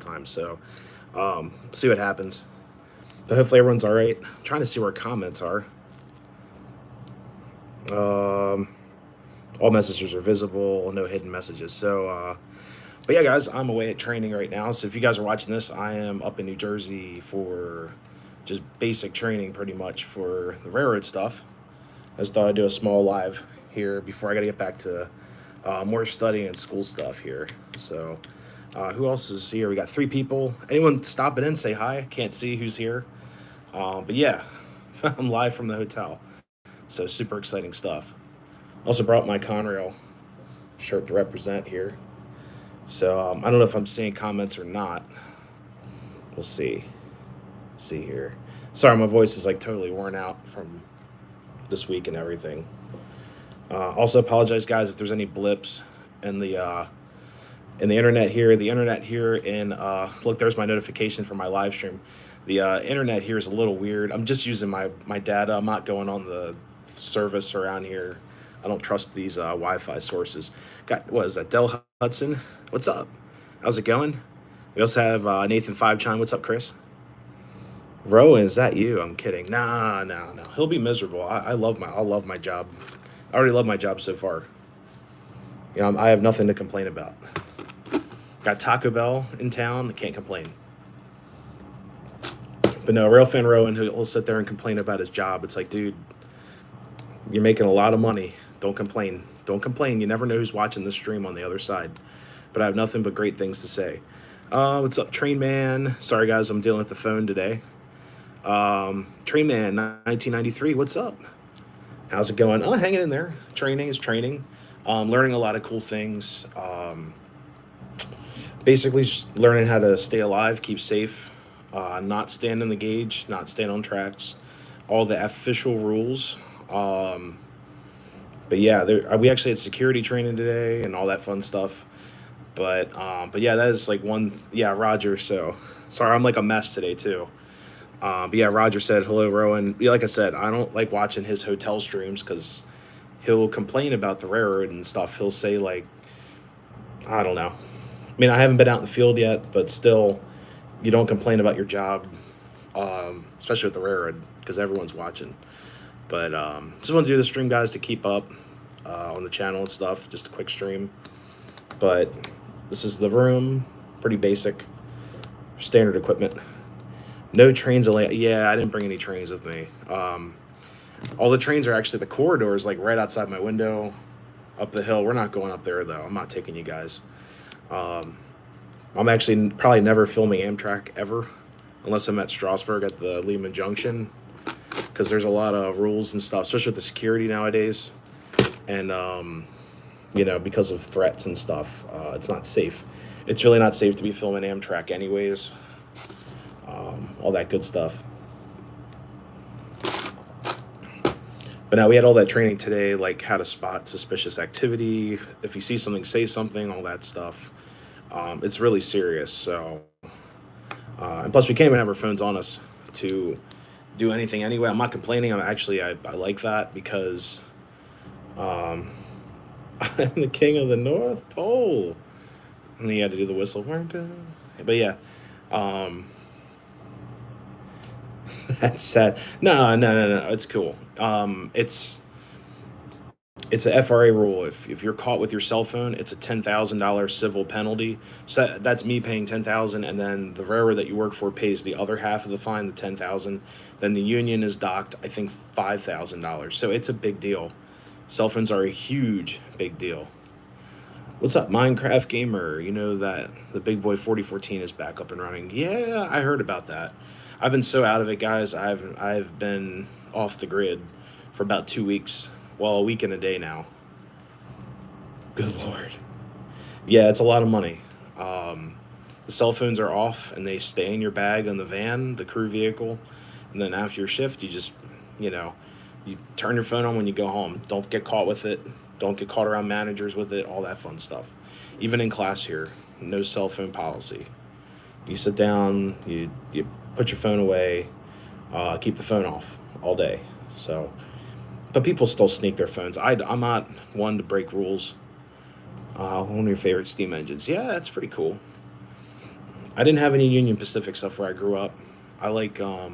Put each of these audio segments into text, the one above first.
time. So see what happens. But hopefully everyone's all right. I'm trying to see where comments are. Um, all messages are visible, no hidden messages. So, but yeah, guys, I'm away at training right now. So if you guys are watching this, I am up in New Jersey for just basic training, pretty much for the railroad stuff. I just thought I'd do a small live here before I got to get back to more studying and school stuff here. So, who else is here? We got 3 people. Anyone stopping in? Say hi. Can't see who's here. But yeah, I'm live from the hotel. So super exciting stuff. Also brought my Conrail shirt to represent here. So I don't know if I'm seeing comments or not. We'll see. See here. Sorry, my voice is like totally worn out from this week and everything. Also apologize, guys, if there's any blips in the internet here. The internet here in look, there's my notification for my live stream. The internet here is a little weird. I'm just using my data. I'm not going on the service around here. I don't trust these Wi-Fi sources. Got what is that? Del Hudson. What's up? How's it going? We also have Nathan Fivechime. What's up, Chris? Rowan, is that you? I'm kidding. Nah. He'll be miserable. I love my job. I already love my job so far. You know, I have nothing to complain about. Got Taco Bell in town. Can't complain. But no, Railfan Rowan, he'll sit there and complain about his job. It's like, dude, you're making a lot of money. Don't complain. Don't complain. You never know who's watching this stream on the other side. But I have nothing but great things to say. What's up, Train Man? Sorry, guys, I'm dealing with the phone today. Train Man, 1993. What's up? How's it going? Oh, hanging in there. Training is training. Learning a lot of cool things. Basically, just learning how to stay alive, keep safe, not stand in the gauge, not stand on tracks, all the official rules. But yeah, we actually had security training today and all that fun stuff. But yeah, that is like one. Yeah, Roger. So sorry, I'm like a mess today too. But yeah, Roger said hello, Rowan. Yeah, like I said, I don't like watching his hotel streams because he'll complain about the railroad and stuff. He'll say like, I don't know. I mean, I haven't been out in the field yet, but still, you don't complain about your job, especially with the railroad because everyone's watching. But just want to do the stream, guys, to keep up on the channel and stuff. Just a quick stream. But this is the room, pretty basic, standard equipment. No trains. Yeah, I didn't bring any trains with me. All the trains are actually the corridors, like right outside my window, up the hill. We're not going up there though. I'm not taking you guys. I'm actually probably never filming Amtrak ever, unless I'm at Strasburg at the Lehman Junction, because there's a lot of rules and stuff, especially with the security nowadays, and you know, because of threats and stuff, it's not safe. It's really not safe to be filming Amtrak anyways. All that good stuff. But now we had all that training today, like how to spot suspicious activity. If you see something, say something, all that stuff. It's really serious. So, and plus we can't even have our phones on us to do anything anyway. I'm not complaining. I like that because I'm the king of the North Pole. And then you had to do the whistle. But yeah, that's sad. No. It's cool. It's a FRA rule. If you're caught with your cell phone, it's a $10,000 civil penalty. So that's me paying $10,000, and then the railroad that you work for pays the other half of the fine, the $10,000. Then the union is docked, I think, $5,000. So it's a big deal. Cell phones are a huge, big deal. What's up, Minecraft Gamer? You know that the Big Boy 4014 is back up and running. Yeah, I heard about that. I've been so out of it, guys. I've been off the grid for about 2 weeks. Well, a week and a day now. Good Lord. Yeah, it's a lot of money. The cell phones are off, and they stay in your bag on the van, the crew vehicle. And then after your shift, you just, you turn your phone on when you go home. Don't get caught with it. Don't get caught around managers with it, all that fun stuff. Even in class here, no cell phone policy. You sit down, you put your phone away, keep the phone off all day. So, but people still sneak their phones. I'm not one to break rules. One of your favorite steam engines. Yeah, that's pretty cool. I didn't have any Union Pacific stuff where I grew up. I like I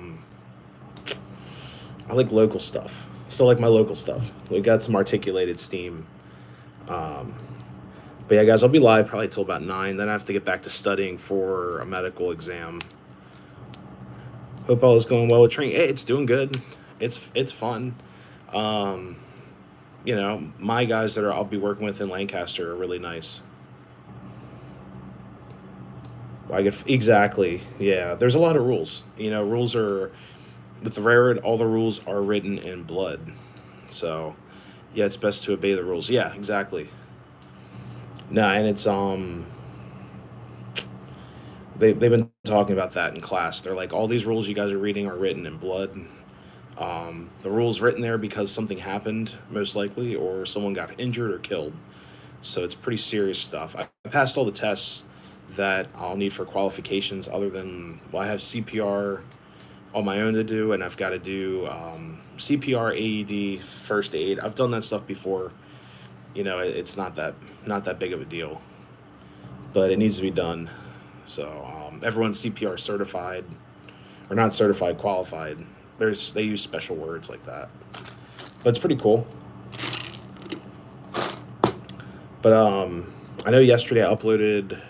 like local stuff. Still like my local stuff. We got some articulated steam. Um, but yeah, guys, I'll be live probably till about 9. Then I have to get back to studying for a medical exam. Hope all is going well with training. Hey, it's doing good. It's fun. Um, my guys that I'll be working with in Lancaster are really nice. I get exactly. Yeah, there's a lot of rules. Rules are with the railroad. All the rules are written in blood. So, yeah, it's best to obey the rules. Yeah, exactly. No, and it's they've been talking about that in class. They're like, all these rules you guys are reading are written in blood. The rules written there because something happened, most likely, or someone got injured or killed. So it's pretty serious stuff. I passed all the tests that I'll need for qualifications, other than, well, I have CPR on my own to do, and I've got to do CPR, AED, first aid. I've done that stuff before. It's not that big of a deal, but it needs to be done. So everyone's CPR certified, or not certified, qualified. They use special words like that, but it's pretty cool. But I know yesterday I uploaded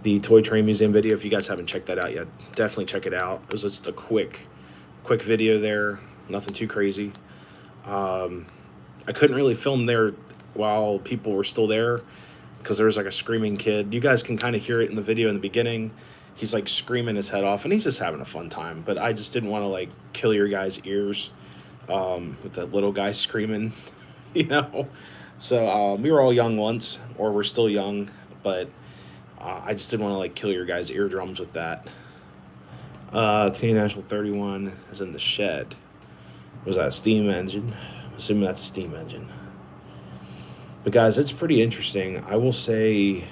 the Toy Train Museum video. If you guys haven't checked that out yet, definitely check it out. It was just a quick video there, nothing too crazy. I couldn't really film there while people were still there because there was like a screaming kid. You guys can kind of hear it in the video in the beginning. He's like screaming his head off, and he's just having a fun time. But I just didn't want to like kill your guys' ears with that little guy screaming, you know. So we were all young once, or we're still young, but I just didn't want to like kill your guys' eardrums with that. Canadian National 31 is in the shed. Was that a steam engine? I'm assuming that's a steam engine. But guys, it's pretty interesting. I will say,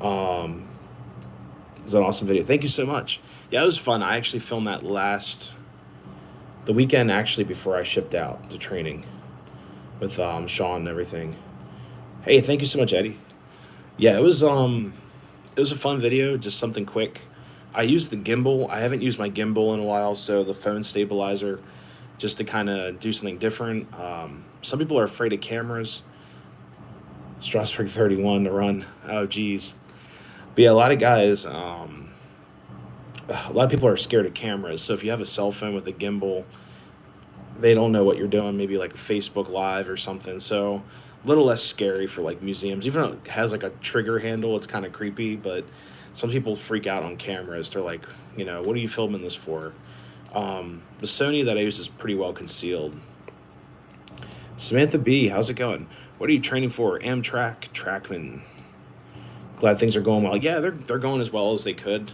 it's an awesome video. Thank you so much. Yeah, it was fun. I actually filmed that the weekend actually before I shipped out to training with Sean and everything. Hey, thank you so much, Eddie. Yeah, it was a fun video, just something quick. I used the gimbal. I haven't used my gimbal in a while, so the phone stabilizer, just to kind of do something different. Some people are afraid of cameras. Strasbourg 31 to run. Oh, geez. But yeah, a lot of guys, a lot of people are scared of cameras. So if you have a cell phone with a gimbal, they don't know what you're doing, maybe like Facebook Live or something. So a little less scary for like museums. Even though it has like a trigger handle, it's kind of creepy, but some people freak out on cameras. They're like, what are you filming this for? The Sony that I use is pretty well concealed. Samantha B, how's it going? What are you training for? Amtrak, Trackman. Glad things are going well. Yeah, they're going as well as they could.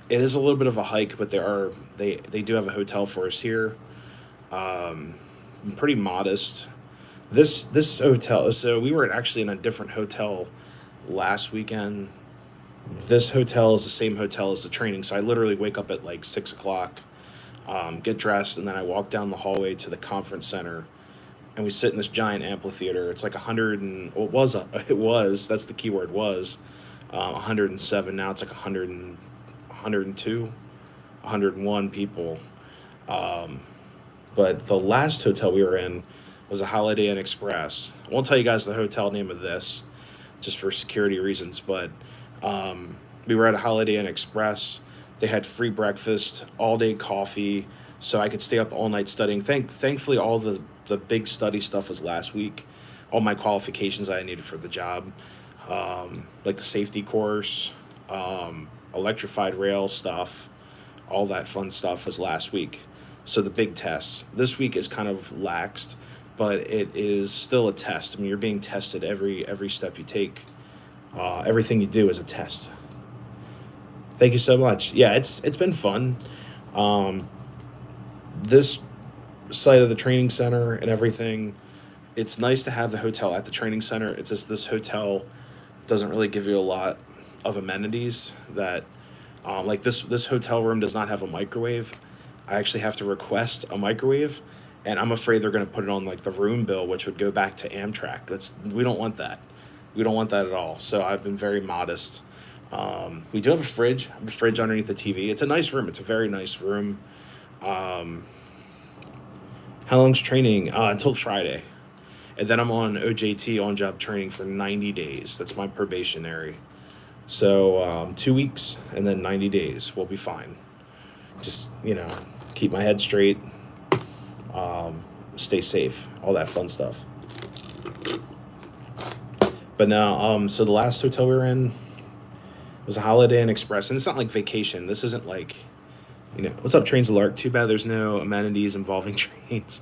It is a little bit of a hike, but they do have a hotel for us here. Pretty modest. This hotel. So we were actually in a different hotel last weekend. This hotel is the same hotel as the training, so I literally wake up at like 6 o'clock, get dressed, and then I walk down the hallway to the conference center, and we sit in this giant amphitheater. It's like 100 and well, it was that's the keyword was 107. Now it's like 100 and 102, 101 people. But the last hotel we were in was a Holiday Inn Express. I won't tell you guys the hotel name of this, just for security reasons, but we were at a Holiday Inn Express. They had free breakfast, all day coffee, so I could stay up all night studying. Thankfully, all the big study stuff was last week. All my qualifications I needed for the job, like the safety course, electrified rail stuff, all that fun stuff was last week. So the big tests. This week is kind of laxed, but it is still a test. I mean, you're being tested every step you take. Everything you do is a test. Thank you so much. Yeah, it's been fun. This site of the training center and everything, it's nice to have the hotel at the training center. It's just this hotel doesn't really give you a lot of amenities that like this hotel room does not have a microwave. I actually have to request a microwave, and I'm afraid they're going to put it on like the room bill, which would go back to Amtrak. We don't want that. We don't want that at all. So I've been very modest We do have a fridge underneath the TV. It's a nice room. It's a very nice room. Um, how long's training? Until Friday. And then I'm on OJT, on job training, for 90 days. That's my probationary. So 2 weeks and then 90 days. We'll be fine. Just, keep my head straight, stay safe, all that fun stuff. But now, so the last hotel we were in was a Holiday Inn Express. And it's not like vacation. This isn't like, what's up, Trains Alert? Too bad there's no amenities involving trains.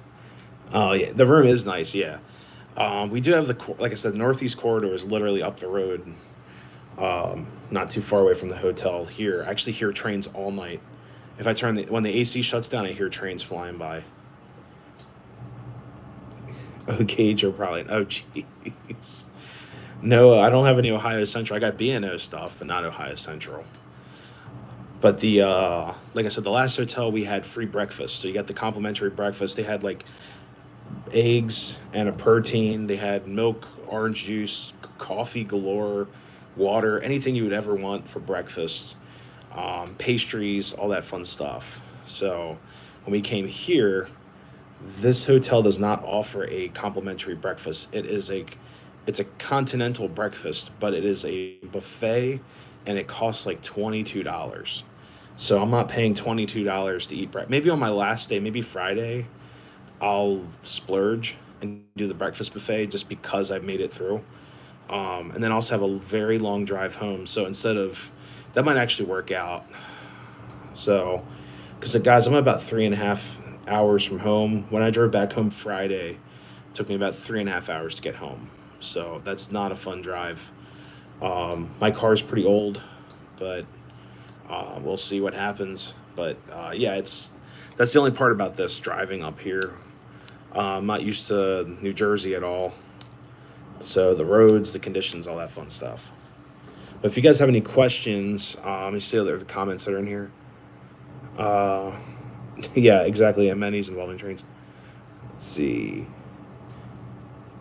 Oh, yeah. The room is nice, yeah. We do have like I said, Northeast Corridor is literally up the road, not too far away from the hotel here. I actually hear trains all night. If I when the AC shuts down, I hear trains flying by. Oh, Gage, or probably, oh, jeez. No, I don't have any Ohio Central. I got B&O stuff, but not Ohio Central. But like I said, the last hotel we had free breakfast. So you got the complimentary breakfast. They had like eggs and a protein. They had milk, orange juice, coffee galore, water, anything you would ever want for breakfast, pastries, all that fun stuff. So when we came here, this hotel does not offer a complimentary breakfast. It's a continental breakfast, but it is a buffet, and it costs like $22. So I'm not paying $22 to eat breakfast. Maybe on my last day, maybe Friday, I'll splurge and do the breakfast buffet just because I've made it through. And then also have a very long drive home. So that might actually work out. So, because guys, I'm about 3.5 hours from home. When I drove back home Friday, it took me about 3.5 hours to get home. So that's not a fun drive. My car's pretty old, but we'll see what happens. But yeah, that's the only part about this driving up here. I'm not used to New Jersey at all. So the roads, the conditions, all that fun stuff. But if you guys have any questions, let me see the comments that are in here. Yeah, exactly. Amenities involving trains. Let's see.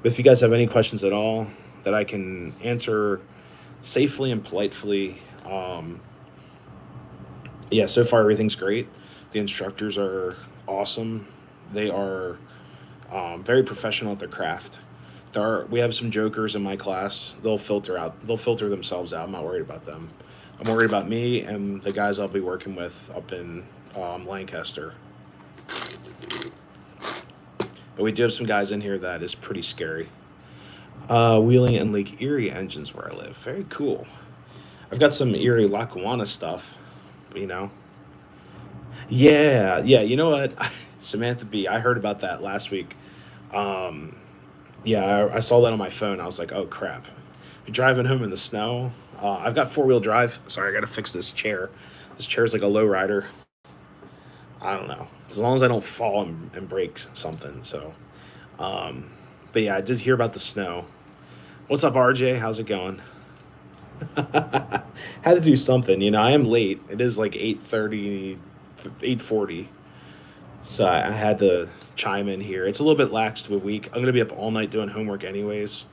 If you guys have any questions at all that I can answer safely and politely, yeah, so far everything's great. The instructors are awesome. They are very professional at their craft. We have some jokers in my class. They'll filter themselves out. I'm not worried about them. I'm worried about me and the guys I'll be working with up in Lancaster. But we do have some guys in here that is pretty scary. Wheeling and Lake Erie engines where I live. Very cool. I've got some Erie Lackawanna stuff, Yeah, you know what? Samantha B, I heard about that last week. Yeah, I saw that on my phone. I was like, oh, crap. Driving home in the snow. I've got four-wheel drive. Sorry, I got to fix this chair. This chair's like a low rider. I don't know. As long as I don't fall and break something. So, but yeah, I did hear about the snow. What's up, RJ? How's it going? Had to do something. I am late. It is like 8:30, 8:40. So I had to chime in here. It's a little bit lax to a week. I'm going to be up all night doing homework anyways.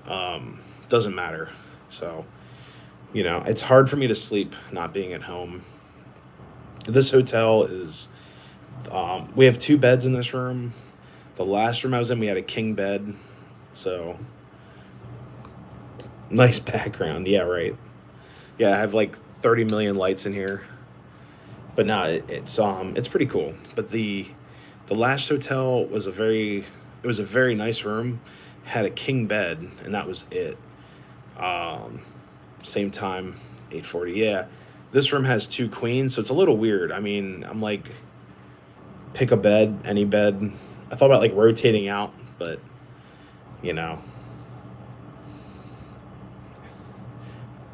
Doesn't matter. So, it's hard for me to sleep not being at home. This hotel is, we have 2 beds in this room. The last room I was in, we had a king bed. So, nice background. Yeah, right. Yeah, I have like 30 million lights in here. But no, it's pretty cool. But the last hotel was it was a very nice room, had a king bed, and that was it. Same time, 8:40. Yeah, this room has 2 queens, so it's a little weird. I mean, I'm like, pick a bed, any bed. I thought about like rotating out, but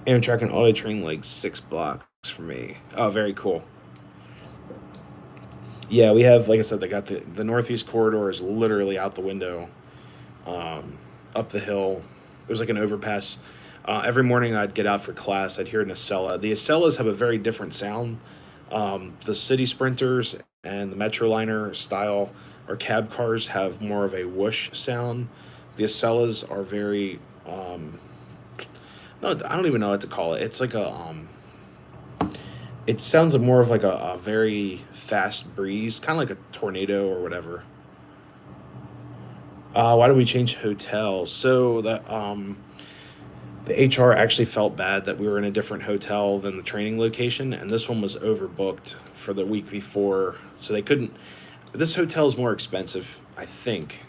Amtrak and Auto Train like 6 blocks for me. Oh, very cool. Yeah, we have, like I said, they got the Northeast Corridor is literally out the window, up the hill. There's like an overpass. Every morning I'd get out for class, I'd hear an Acela. The Acelas have a very different sound. The City Sprinters and the Metroliner style or cab cars have more of a whoosh sound. The Acelas are very, No, I don't even know what to call it. It's like it sounds more of like a very fast breeze, kind of like a tornado or whatever. Why did we change hotels? So the HR actually felt bad that we were in a different hotel than the training location, and this one was overbooked for the week before, so they couldn't. This hotel is more expensive, I think.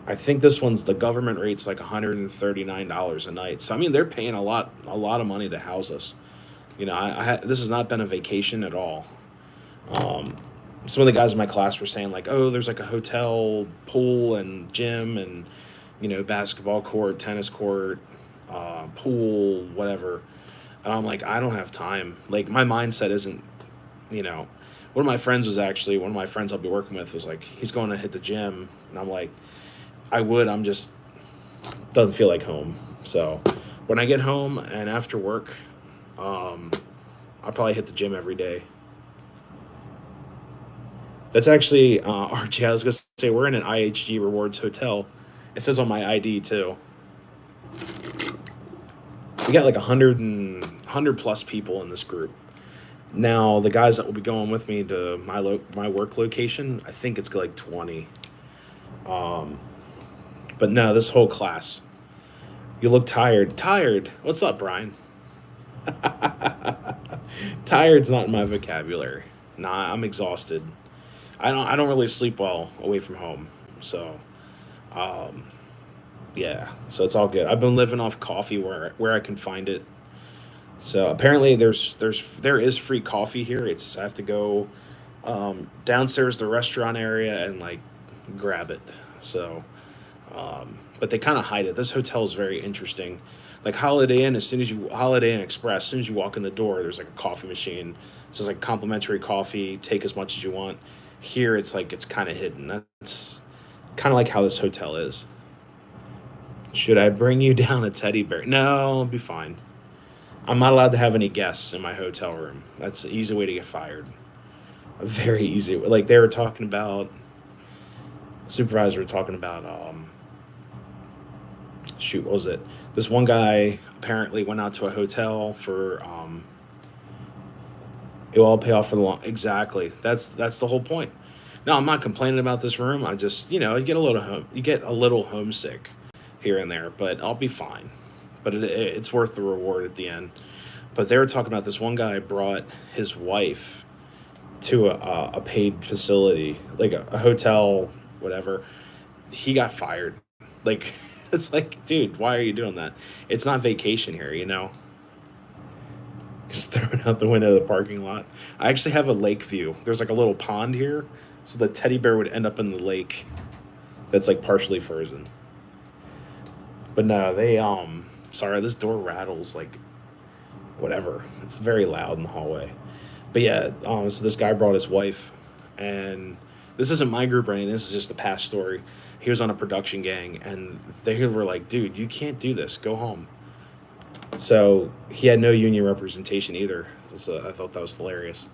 I think this one's the government rate's like $139 a night. So I mean, they're paying a lot of money to house us. This has not been a vacation at all. Um, some of the guys in my class were saying like, oh, there's like a hotel, pool, and gym, and basketball court, tennis court, pool, whatever. And I'm like, I don't have time. Like my mindset isn't, you know. One of my friends I'll be working with was like, he's going to hit the gym, and I'm like, I would. I'm just doesn't feel like home. So when I get home and after work, um, I'll probably hit the gym every day. That's actually RG. I was gonna say we're in an IHG Rewards hotel. It says on my ID too. We got like 100 plus people in this group. Now the guys that will be going with me to my work location, I think it's like 20. Um, but no, this whole class. You look tired. Tired. What's up, Brian? Tired's not in my vocabulary. Nah, I'm exhausted. I don't really sleep well away from home. So, um yeah, so it's all good. I've been living off coffee where I can find it. So apparently there is free coffee here. It's just I have to go downstairs the restaurant area and like grab it. So but they kind of hide it. This hotel is very interesting. Like Holiday Inn Express, as soon as you walk in the door, there's like a coffee machine. It says like complimentary coffee, take as much as you want. Here it's like it's kind of hidden. That's kind of like how this hotel is. Should I bring you down a teddy bear? No, I'll be fine. I'm not allowed to have any guests in my hotel room. That's an easy way to get fired. A very easy way. Like they were talking about, supervisor were talking about, shoot, what was it? This one guy apparently went out to a hotel for, it will all pay off for the long. Exactly. That's the whole point. No, I'm not complaining about this room. I just, you get a little homesick here and there, but I'll be fine. But it's worth the reward at the end. But they were talking about this one guy brought his wife to a paid facility, like a hotel, whatever. He got fired. Like, it's like, dude, why are you doing that? It's not vacation here, you know? Just throwing out the window of the parking lot. I actually have a lake view. There's like a little pond here, so the teddy bear would end up in the lake that's like partially frozen. But no, sorry, this door rattles like whatever. It's very loud in the hallway. But yeah, so this guy brought his wife, and this isn't my group or anything. This is just a past story. He was on a production gang, and they were like, "Dude, you can't do this. Go home." So he had no union representation either. So I thought that was hilarious.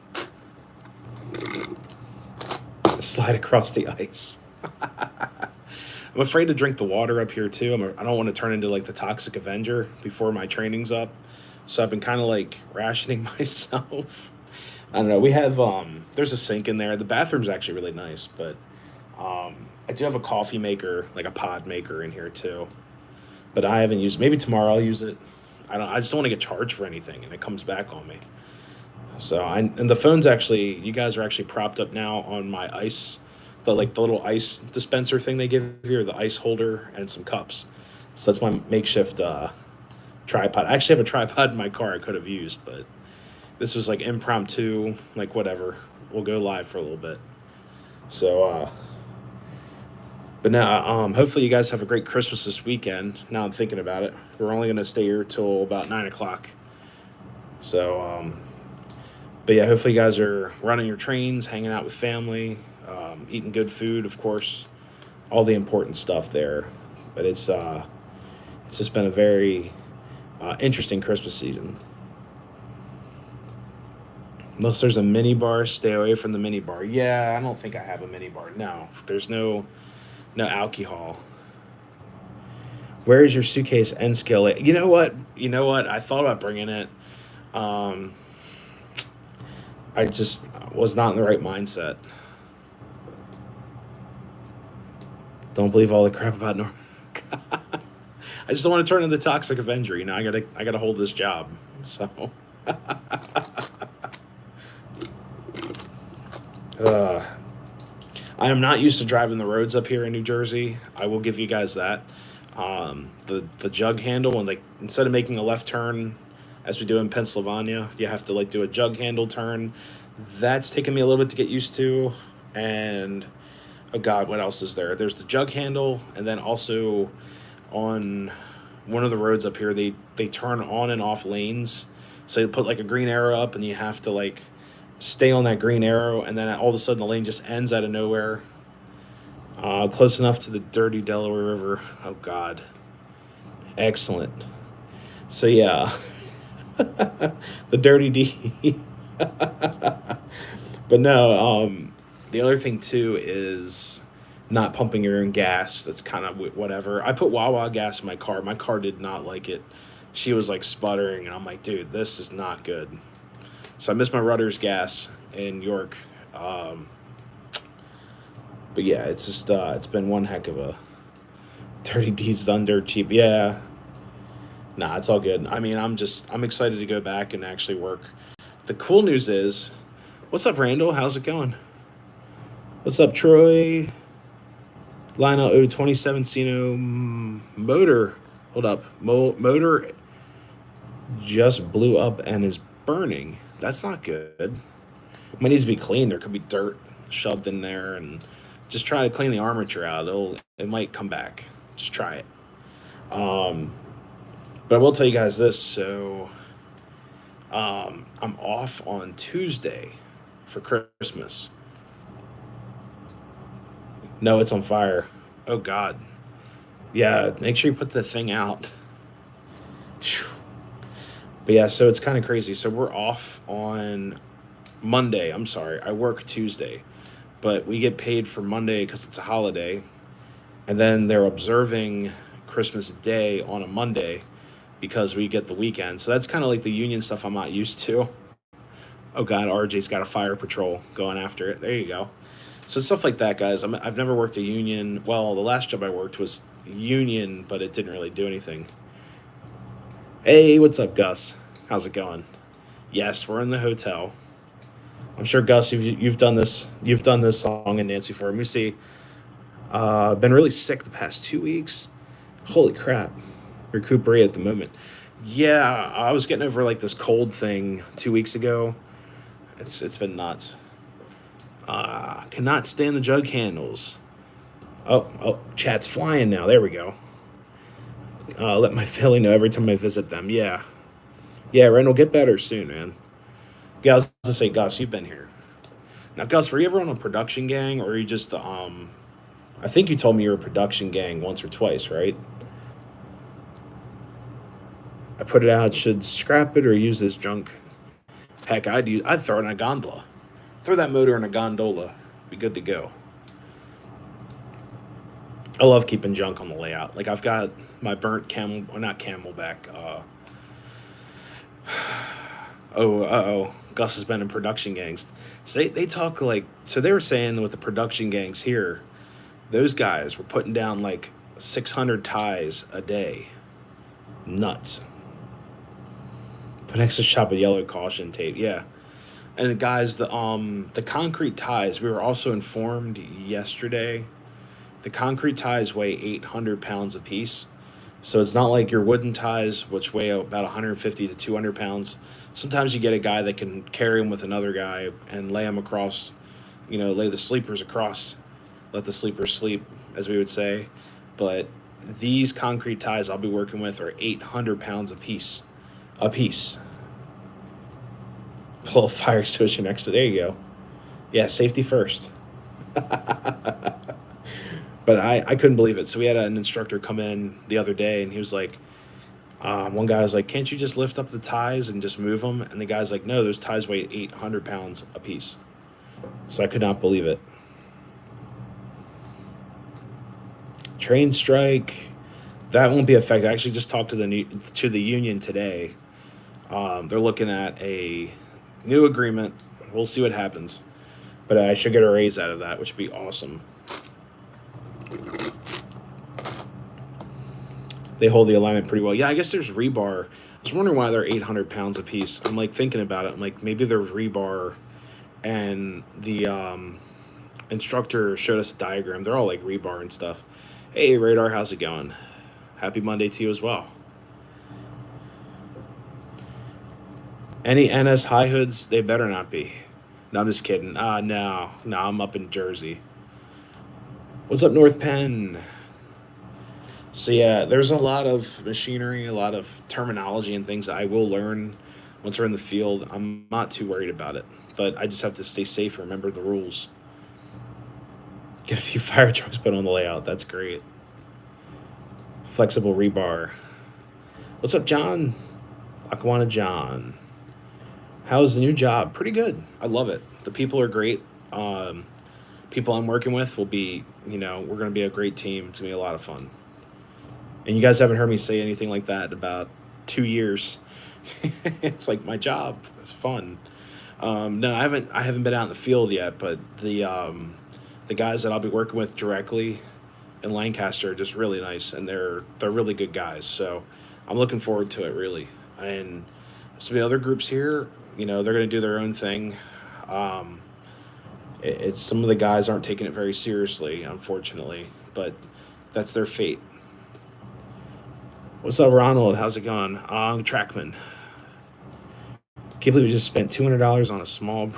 Slide across the ice. I'm afraid to drink the water up here too. I don't want to turn into like the Toxic Avenger before my training's up. So I've been kind of like rationing myself. I don't know. We have there's a sink in there. The bathroom's actually really nice, but I do have a coffee maker, like a pod maker in here too. But I haven't used. Maybe tomorrow I'll use it. I just don't want to get charged for anything, and it comes back on me. So and the phone's actually. You guys are actually propped up now on my ice, the little ice dispenser thing they give you, or the ice holder and some cups. So that's my makeshift tripod. I actually have a tripod in my car I could have used, but this was like impromptu, like whatever. We'll go live for a little bit. So, but now, hopefully you guys have a great Christmas this weekend. Now I'm thinking about it. We're only gonna stay here till about 9 o'clock. So, but yeah, hopefully you guys are running your trains, hanging out with family, eating good food, of course, all the important stuff there. But it's just been a very interesting Christmas season. Unless there's a mini bar, stay away from the mini bar. Yeah, I don't think I have a mini bar. No, there's no alcohol. Where is your suitcase and skillet? You know what? You know what? I thought about bringing it. Um, I just was not in the right mindset. Don't believe all the crap about North. I just don't want to turn into the Toxic Avenger. You know, I gotta hold this job. So, uh, I am not used to driving the roads up here in New Jersey. I will give you guys that. The jug handle, when like instead of making a left turn as we do in Pennsylvania, you have to like do a jug handle turn. That's taken me a little bit to get used to. And oh God, what else is there? There's the jug handle, and then also on one of the roads up here, they turn on and off lanes. So they put like a green arrow up, and you have to like stay on that green arrow, and then all of a sudden the lane just ends out of nowhere. Close enough to the dirty Delaware River. Oh God, excellent. So yeah, the dirty D. But no, the other thing too is not pumping your own gas. That's kind of whatever. I put Wawa gas in my car. My car did not like it. She was like sputtering, and I'm like, dude, this is not good. So I missed my Rutter's gas in York. But yeah, it's just it's been one heck of a dirty deeds done dirt cheap. Yeah, nah, it's all good. I mean, I'm excited to go back and actually work. The cool news is, what's up, Randall? How's it going? What's up, Troy? Lionel O 27 Sino motor. Hold up, motor just blew up and is burning. That's not good. It might need to be cleaned. There could be dirt shoved in there, and just try to clean the armature out. It might come back. Just try it. But I will tell you guys this. So, I'm off on Tuesday for Christmas. No, it's on fire. Oh God. Yeah, make sure you put the thing out. Phew. But yeah, so it's kind of crazy. So we're off on Monday. I'm sorry, I work Tuesday, but we get paid for Monday because it's a holiday, and then they're observing Christmas Day on a Monday because we get the weekend. So that's kind of like the union stuff I'm not used to. Oh God, RJ's got a fire patrol going after it. There you go. So stuff like that, guys. I've never worked a union. Well, the last job I worked was union, but it didn't really do anything. Hey, what's up, Gus? How's it going? Yes, we're in the hotel. I'm sure, Gus, you've done this. You've done this song and Nancy for. Let me see. Been really sick the past 2 weeks. Holy crap. Recuperate at the moment. Yeah, I was getting over like this cold thing 2 weeks ago. It's been nuts. Cannot stand the jug handles. Oh, chat's flying now. There we go. Let my family know every time I visit them. Yeah. Yeah, Randall, get better soon, man. Yeah, I was gonna say, Gus, you've been here. Now, Gus, were you ever on a production gang, or are you just I think you told me you were a production gang once or twice, right? I put it out, should scrap it or use this junk. Heck, I'd throw it in a gondola. Throw that motor in a gondola. Be good to go. I love keeping junk on the layout. Like I've got my burnt not camelback. Gus has been in production gangs. So they talk like, so they were saying with the production gangs here, those guys were putting down like 600 ties a day. Nuts. Put extra shop of yellow caution tape. Yeah. And the guys, the concrete ties, we were also informed yesterday, the concrete ties weigh 800 pounds a piece. So it's not like your wooden ties, which weigh about 150 to 200 pounds. Sometimes you get a guy that can carry them with another guy and lay them across, lay the sleepers across, let the sleepers sleep, as we would say. But these concrete ties I'll be working with are 800 pounds a piece. Pull a fire extinguisher next to, there you go. Yeah, safety first. But I couldn't believe it. So we had an instructor come in the other day, and he was like, one guy was like, can't you just lift up the ties and just move them? And the guy's like, no, those ties weigh 800 pounds a piece. So I could not believe it. Train strike. That won't be affected. I actually just talked to the union today. They're looking at a new agreement. We'll see what happens, but I should get a raise out of that, which would be awesome. They hold the alignment pretty well. Yeah, I guess there's rebar. I was wondering why they're 800 pounds a piece. I'm like thinking about it. I'm like, maybe there's rebar, and the instructor showed us a diagram. They're all like rebar and stuff. Hey, Radar, how's it going? Happy Monday to you as well. Any NS high hoods? They better not be. No, I'm just kidding. No, I'm up in Jersey. What's up, North Penn? So yeah, there's a lot of machinery, a lot of terminology and things that I will learn once we're in the field. I'm not too worried about it, but I just have to stay safe and remember the rules. Get a few fire trucks put on the layout. That's great. Flexible rebar. What's up, John? Lackawanna John. How's the new job? Pretty good. I love it. The people are great. People I'm working with will be, we're going to be a great team. It's going to be a lot of fun. And you guys haven't heard me say anything like that in about 2 years. It's like my job. It's fun. No, I haven't been out in the field yet, but the guys that I'll be working with directly in Lancaster are just really nice, and they're really good guys. So I'm looking forward to it, really. And some of the other groups here, they're going to do their own thing. It's some of the guys aren't taking it very seriously, unfortunately, but that's their fate. What's up, Ronald? How's it going? Trackman. Can't believe we just spent $200 on a small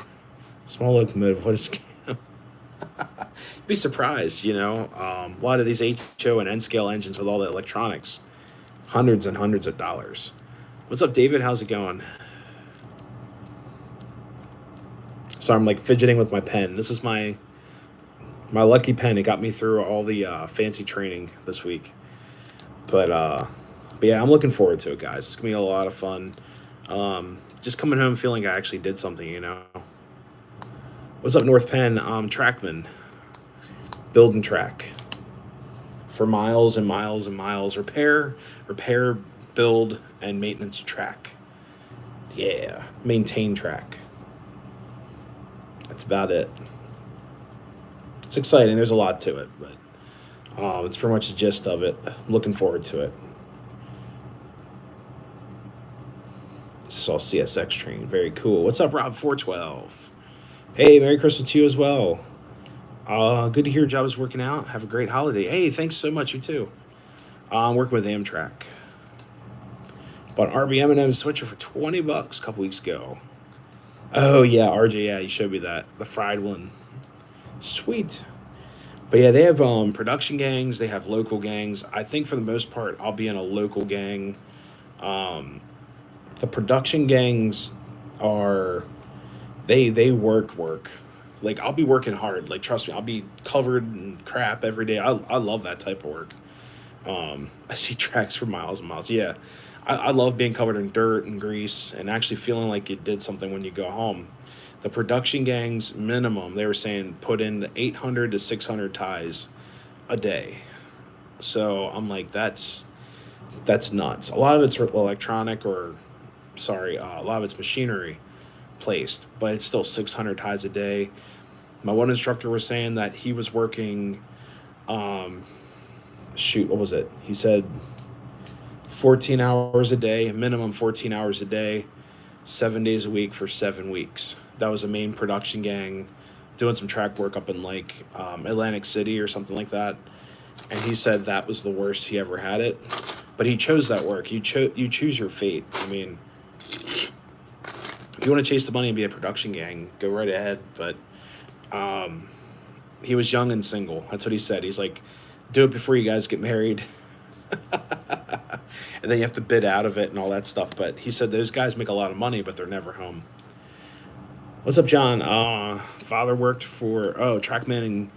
locomotive. What a scam! You'd be surprised, a lot of these HO and N scale engines with all the electronics, hundreds and hundreds of dollars. What's up, David? How's it going? So I'm like fidgeting with my pen. This is my lucky pen. It got me through all the fancy training this week. But yeah, I'm looking forward to it, guys. It's gonna be a lot of fun. Just coming home feeling I actually did something, What's up, North Penn? Trackman. Build and track. For miles and miles and miles. Repair, build, and maintenance track. Yeah. Maintain track. That's about it. It's exciting. There's a lot to it, but it's pretty much the gist of it. I'm looking forward to it. Just saw CSX train. Very cool. What's up, Rob412? Hey, Merry Christmas to you as well. Good to hear your job is working out. Have a great holiday. Hey, thanks so much. You too. I'm working with Amtrak. Bought an RBM&M switcher for $20 a couple weeks ago. Oh yeah, RJ. Yeah, you showed me that, the fried one. Sweet. But yeah, they have production gangs. They have local gangs. I think for the most part, I'll be in a local gang. The production gangs are they work. Like I'll be working hard. Like trust me, I'll be covered in crap every day. I love that type of work. I see tracks for miles and miles. Yeah, I love being covered in dirt and grease and actually feeling like you did something when you go home. The production gangs minimum, they were saying put in 800 to 600 ties a day. So I'm like, that's nuts. A lot of it's electronic a lot of it's machinery placed, but it's still 600 ties a day. My one instructor was saying that he was working, what was it? He said 14 hours a day, minimum 14 hours a day, 7 days a week for 7 weeks. That was a main production gang doing some track work up in like Atlantic City or something like that. And he said that was the worst he ever had it. But he chose that work. You choose your fate. I mean, if you want to chase the money and be a production gang, go right ahead. But he was young and single. That's what he said. He's like, do it before you guys get married. And then you have to bid out of it and all that stuff. But he said those guys make a lot of money, but they're never home. What's up, John? Father worked for Trackman in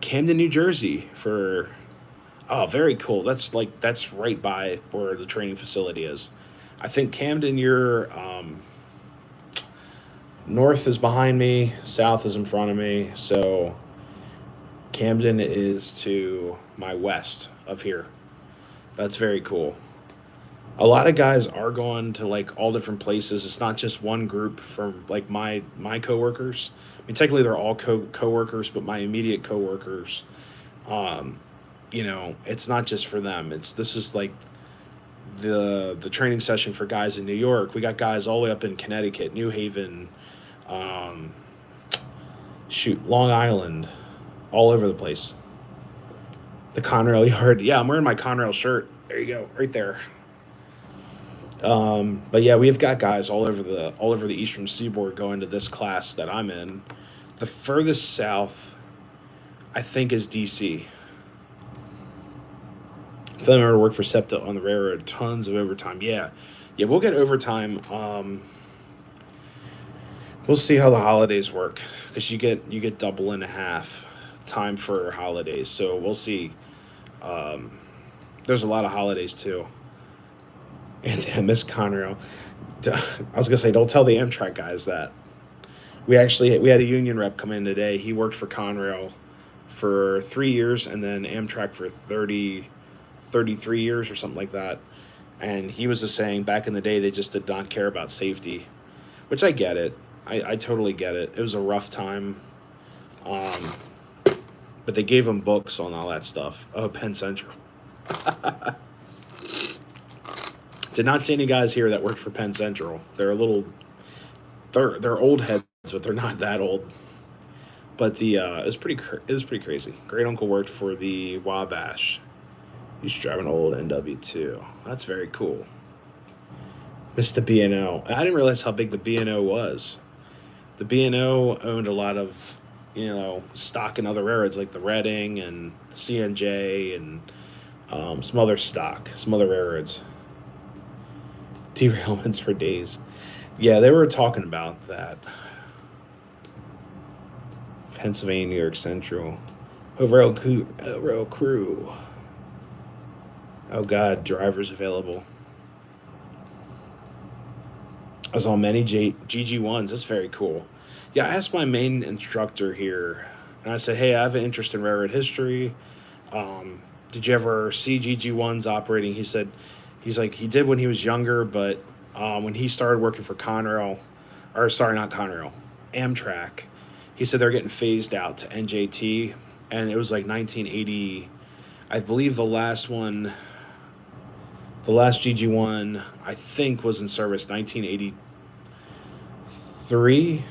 Camden, New Jersey for very cool. That's right by where the training facility is. I think Camden, you're north is behind me, south is in front of me. So Camden is to my west of here. That's very cool. A lot of guys are going to like all different places. It's not just one group from like my coworkers. I mean, technically they're all coworkers, but my immediate coworkers, um, it's not just for them. It's this is like the training session for guys in New York. We got guys all the way up in Connecticut, New Haven, um, Long Island, all over the place. The Conrail yard. Yeah, I'm wearing my Conrail shirt. There you go, right there. But yeah, we've got guys all over the Eastern Seaboard going to this class that I'm in. The furthest south, I think, is DC. Family member worked for SEPTA on the railroad. Tons of overtime. Yeah, yeah, we'll get overtime. We'll see how the holidays work because you get double and a half time for holidays. So we'll see. Um, there's a lot of holidays too. And I miss Conrail. I was gonna say, don't tell the Amtrak guys that. We had a union rep come in today. He worked for Conrail for 3 years and then Amtrak for 33 years or something like that. And he was just saying back in the day they just did not care about safety, which I get it. I totally get it. It was a rough time. Um, but they gave him books on all that stuff. Oh, Penn Central. Did not see any guys here that worked for Penn Central. They're old heads, but they're not that old. But it was pretty crazy. Great uncle worked for the Wabash. He used to drive an old NW2. That's very cool. Missed the B&O. I didn't realize how big the B&O was. The B&O owned a lot of, stock in other railroads like the Reading and CNJ and some other railroads. Derailments for days. Yeah, they were talking about that. Pennsylvania, New York Central. Oh, rail crew. Oh, God, drivers available. I was on many GG1s. That's very cool. Yeah, I asked my main instructor here, and I said, hey, I have an interest in railroad history. Did you ever see GG1s operating? He's like, he did when he was younger, but when he started working for Conrail, or sorry, not Conrail, Amtrak, he said they're getting phased out to NJT, and it was like 1980. I believe the last GG1, I think, was in service 1983,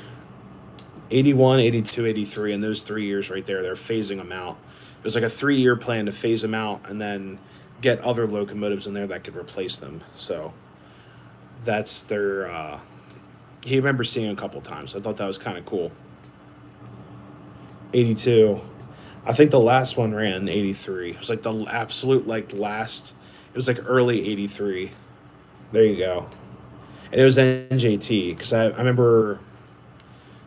81, 82, 83, and those 3 years right there, they're phasing them out. It was like a 3-year plan to phase them out and then get other locomotives in there that could replace them. So that's he remembers seeing a couple times. I thought that was kind of cool. 82. I think the last one ran 83. It was like the absolute last. It was like early 83. There you go. And it was NJT because I remember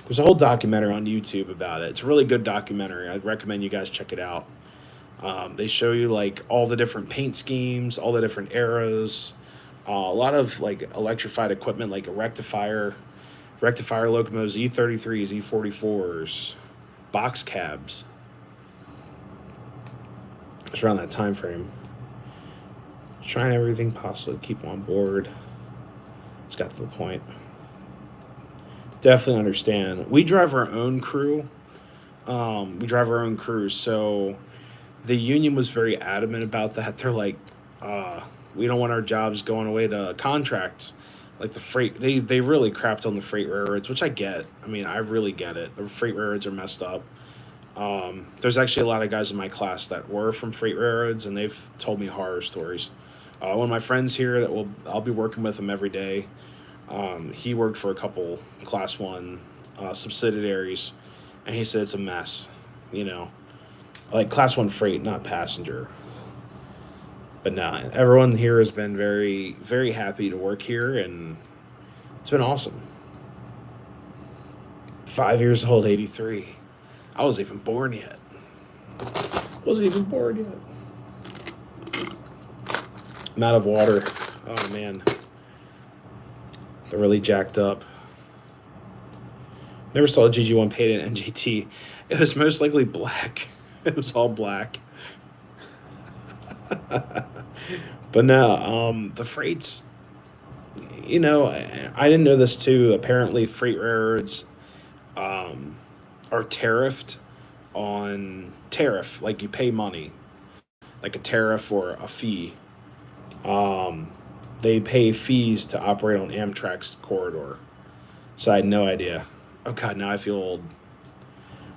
there's a whole documentary on YouTube about it. It's a really good documentary. I'd recommend you guys check it out. They show you like all the different paint schemes, all the different eras, a lot of like electrified equipment like a rectifier locomotives, E33s, E44s, box cabs. It's around that time frame. Trying everything possible to keep them on board. Just got to the point. Definitely understand. We drive our own crew. So the union was very adamant about that. They're like, we don't want our jobs going away to contracts. Like the freight, they really crapped on the freight railroads, which I get. I mean, I really get it. The freight railroads are messed up. There's actually a lot of guys in my class that were from freight railroads, and they've told me horror stories. One of my friends here I'll be working with him every day. He worked for a couple Class 1 subsidiaries, and he said it's a mess, like Class 1 freight, not passenger. But nah, everyone here has been very, very happy to work here, and it's been awesome. 5 years old, 83. I wasn't even born yet. I'm out of water. Oh, man. They're really jacked up. Never saw a GG1 painted in NJT. It was most likely black. It was all black. But no, the freights, I didn't know this too. Apparently, freight railroads um, are tariff, like you pay money, like a tariff or a fee. Um, they pay fees to operate on Amtrak's corridor. So I had no idea. Oh God, now I feel old.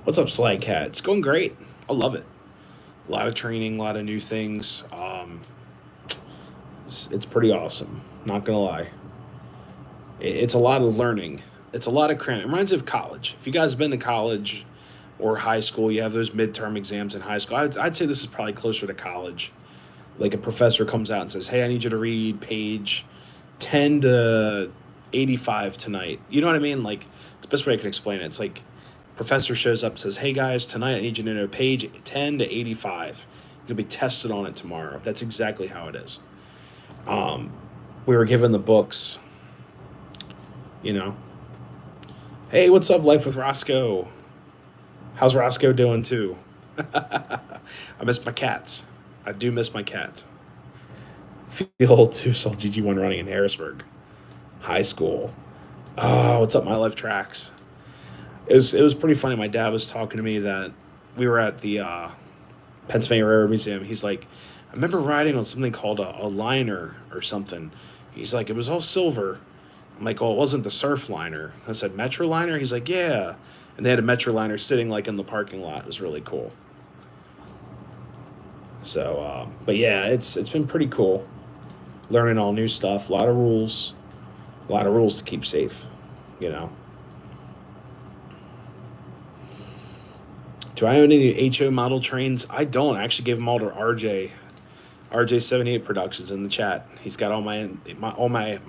What's up, Slag Cat? It's going great. I love it. A lot of training, a lot of new things. It's pretty awesome. Not gonna lie. It's a lot of learning. It's a lot of cram. It reminds me of college. If you guys have been to college or high school, you have those midterm exams in high school. I'd say this is probably closer to college. Like a professor comes out and says, "Hey, I need you to read page 10 to 85 tonight." You know what I mean? Like, it's the best way I can explain it. It's like professor shows up and says, "Hey guys, tonight I need you to know page 10 to 85. You'll be tested on it tomorrow." That's exactly how it is. Um, we were given the books, you know. Hey, what's up, Life with Roscoe? How's Roscoe doing too? I miss my cats. I do miss my cats. Feel old too. Saw GG1 running in Harrisburg High School. Oh, what's up, My Life Tracks? It was pretty funny. My dad was talking to me that we were at the Pennsylvania Railroad Museum. He's like, I remember riding on something called a liner or something. He's like, it was all silver. I'm like, oh, it wasn't the surf liner. I said, Metro liner? He's like, yeah. And they had a Metro liner sitting like in the parking lot. It was really cool. So, but yeah, it's been pretty cool. Learning all new stuff. A lot of rules to keep safe. You know. Do I own any HO model trains? I don't. I actually gave them all to RJ78 Productions in the chat. He's got all my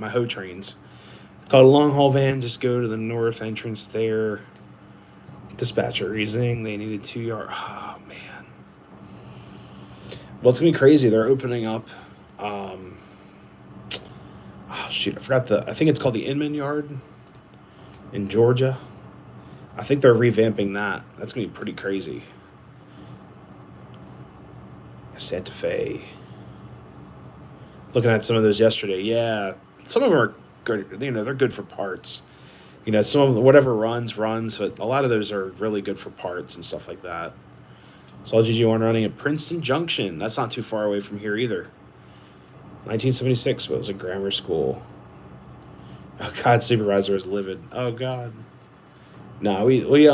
Ho trains. Called a long haul van. Just go to the north entrance there. Dispatcher reasoning. They needed 2 yard. Oh man. Well, it's gonna be crazy. They're opening up. Oh shoot, I forgot I think it's called the Inman Yard in Georgia. I think they're revamping that. That's gonna be pretty crazy. Santa Fe. Looking at some of those yesterday. Yeah, some of them are good. They're good for parts. Some of them, whatever runs, but a lot of those are really good for parts and stuff like that. So GG1 running at Princeton Junction. That's not too far away from here either. 1976 was in grammar school. Oh God, supervisor was livid. Oh God. No, we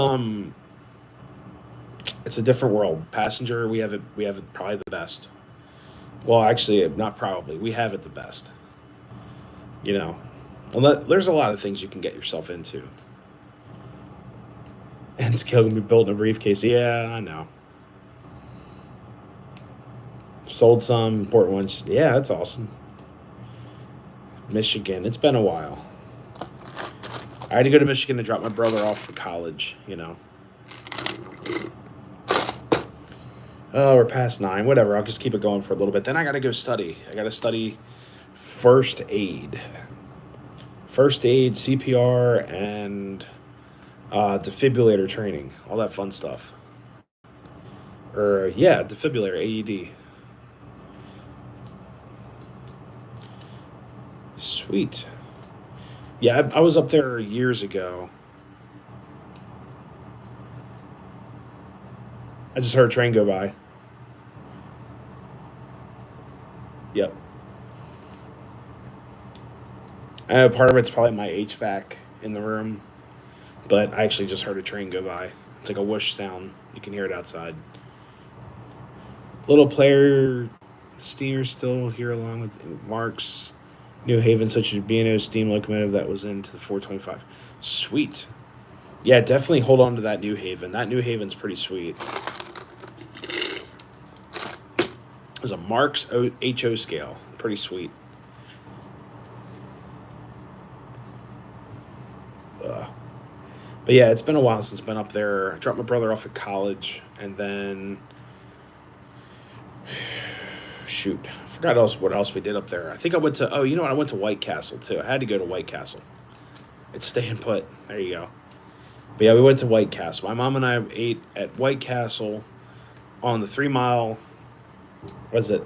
it's a different world. Passenger, we have it probably the best. Well, actually, not probably. We have it the best. You know, there's a lot of things you can get yourself into. And scale can be built in a briefcase. Yeah, I know. Sold some important ones. Yeah, that's awesome. Michigan. It's been a while. I had to go to Michigan to drop my brother off for college. Oh, we're past 9. Whatever. I'll just keep it going for a little bit. Then I got to go study. I got to study first aid. First aid, CPR, and defibrillator training. All that fun stuff. Yeah, defibrillator, AED. Sweet. Yeah, I was up there years ago. I just heard a train go by. Yep. I know part of it's probably my HVAC in the room, but I actually just heard a train go by. It's like a whoosh sound. You can hear it outside. Little player steamer still here along with Mark's New Haven, such as B&O steam locomotive that was into the 425. Sweet. Yeah, definitely hold on to that New Haven. That New Haven's pretty sweet. There's a Mark's HO scale. Pretty sweet. But yeah, it's been a while since I've been up there. I dropped my brother off at college, and then shoot, I forgot what else we did up there. I think I went to I went to White Castle too. I had to go to White Castle. It's staying put. There you go. But yeah, we went to White Castle. My mom and I ate at White Castle on the 3 mile. What is it?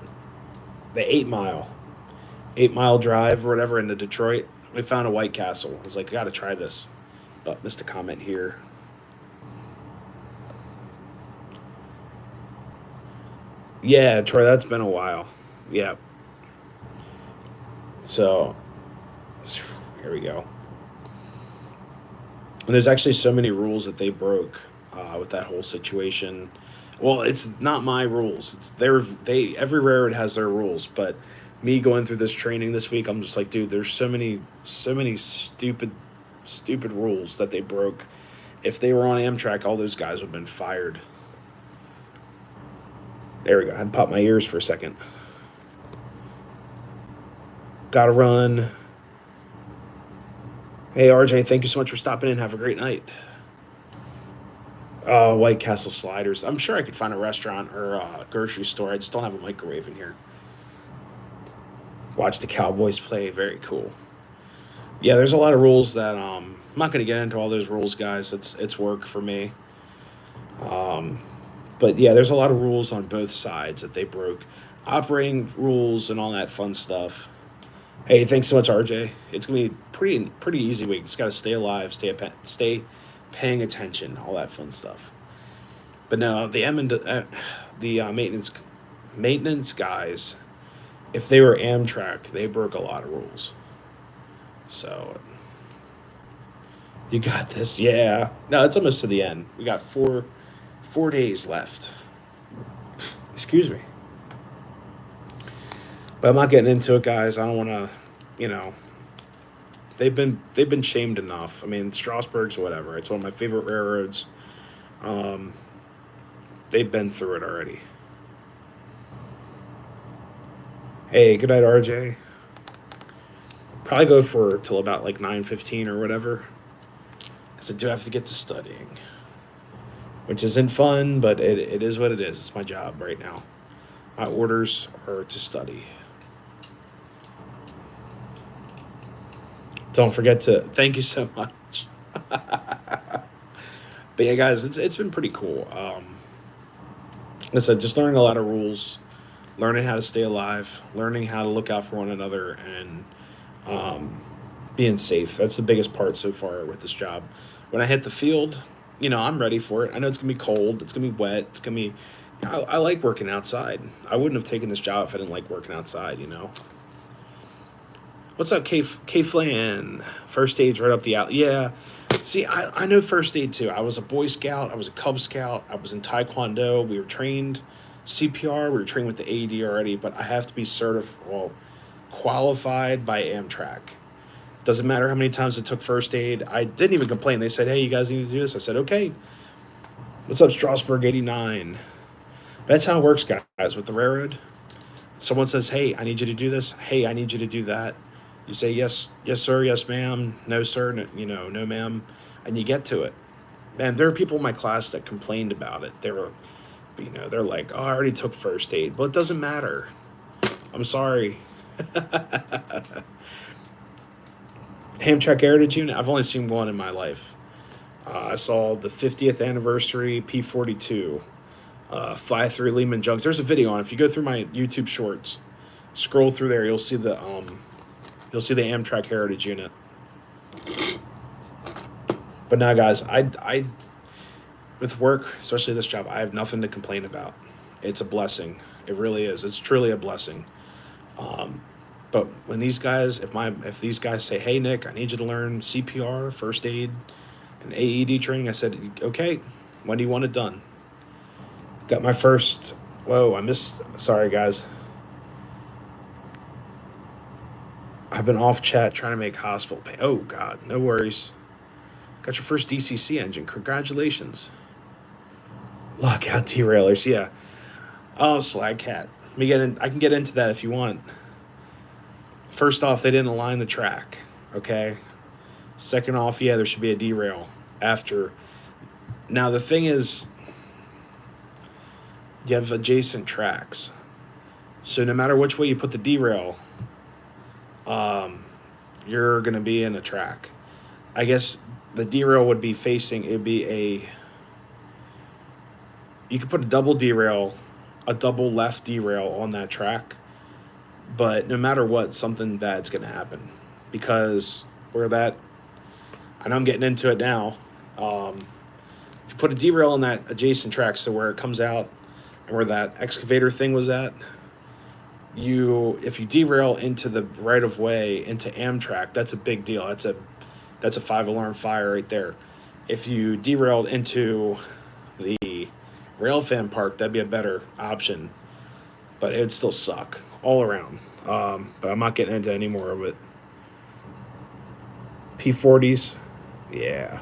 the 8 mile drive or whatever into Detroit. We found a White Castle. I was like, got to try this. Oh, missed a comment here. Yeah, Troy, that's been a while. Yeah. So here we go. And there's actually so many rules that they broke with that whole situation. Well, it's not my rules. It's every railroad has their rules, but me going through this training this week, I'm just like, dude, there's so many stupid rules that they broke. If they were on Amtrak, all those guys would have been fired. There we go. I had to pop my ears for a second. Gotta run. Hey, RJ, thank you so much for stopping in. Have a great night. White Castle sliders. I'm sure I could find a restaurant or a grocery store. I just don't have a microwave in here. Watch the Cowboys play. Very cool. Yeah, there's a lot of rules that I'm not going to get into all those rules, guys. It's work for me. Um, but yeah, there's a lot of rules on both sides that they broke, operating rules and all that fun stuff. Hey, thanks so much, RJ. It's gonna be pretty easy week. Just gotta stay alive, stay paying attention, all that fun stuff. But no, the maintenance guys, if they were Amtrak, they broke a lot of rules. So you got this, yeah. No, it's almost to the end. We got four days left. Excuse me. But I'm not getting into it, guys. I don't want to, you know, they've been shamed enough. I mean, Strasburg's whatever. It's one of my favorite railroads. Um, they've been through it already. Hey, good night, RJ. Probably go for till about like 9:15 or whatever, because I do have to get to studying, which isn't fun, but it is what it is. It's my job right now. My orders are to study. Don't forget to thank you so much. But yeah, guys, it's been pretty cool. Like I said, just learning a lot of rules, learning how to stay alive, learning how to look out for one another, and um, being safe. That's the biggest part so far with this job. When I hit the field, I'm ready for it. I know it's gonna be cold. It's gonna be wet. It's gonna be. I like working outside. I wouldn't have taken this job if I didn't like working outside. What's up, K Flan? First aid's right up the alley. Yeah. See, I know first aid too. I was a Boy Scout. I was a Cub Scout. I was in Taekwondo. We were trained CPR. We were trained with the AED already, but I have to be qualified by Amtrak. Doesn't matter how many times I took first aid. I didn't even complain. They said, hey, you guys need to do this. I said, okay. What's up, Strasburg 89? That's how it works, guys, with the railroad. Someone says, hey, I need you to do this. Hey, I need you to do that. You say, yes, yes, sir, yes, ma'am, no, sir, no, no, ma'am, and you get to it. Man, there are people in my class that complained about it. They're like, oh, I already took first aid. But it doesn't matter. I'm sorry. Hamtramck Heritage Unit, I've only seen one in my life. I saw the 50th anniversary P42, fly through Lehman Junction. There's a video on it. If you go through my YouTube shorts, scroll through there, you'll see the Amtrak Heritage Unit. But now, guys, I with work, especially this job, I have nothing to complain about. It's a blessing. It really is. It's truly a blessing. But when if these guys say, "Hey, Nick, I need you to learn CPR, first aid, and AED training," I said, "Okay, when do you want it done?" Got my first. Whoa, I missed. Sorry, guys. I've been off chat trying to make hospital pay. Oh, God, no worries. Got your first DCC engine. Congratulations. Lockout derailers, yeah. Oh, Slag Cat. I can get into that if you want. First off, they didn't align the track, okay? Second off, yeah, there should be a derail after. Now, the thing is, you have adjacent tracks. So no matter which way you put the derail, you're going to be in a track. I guess the derail would be you could put a double left derail on that track, but no matter what, something bad's going to happen because where that, I know I'm getting into it now. Um, if you put a derail on that adjacent track, so where it comes out and where that excavator thing was at, if you derail into the right of way into Amtrak, that's a big deal. That's a 5 alarm fire right there. If you derailed into the railfan park, that'd be a better option, but it'd still suck all around. But I'm not getting into any more of it. P40s, yeah.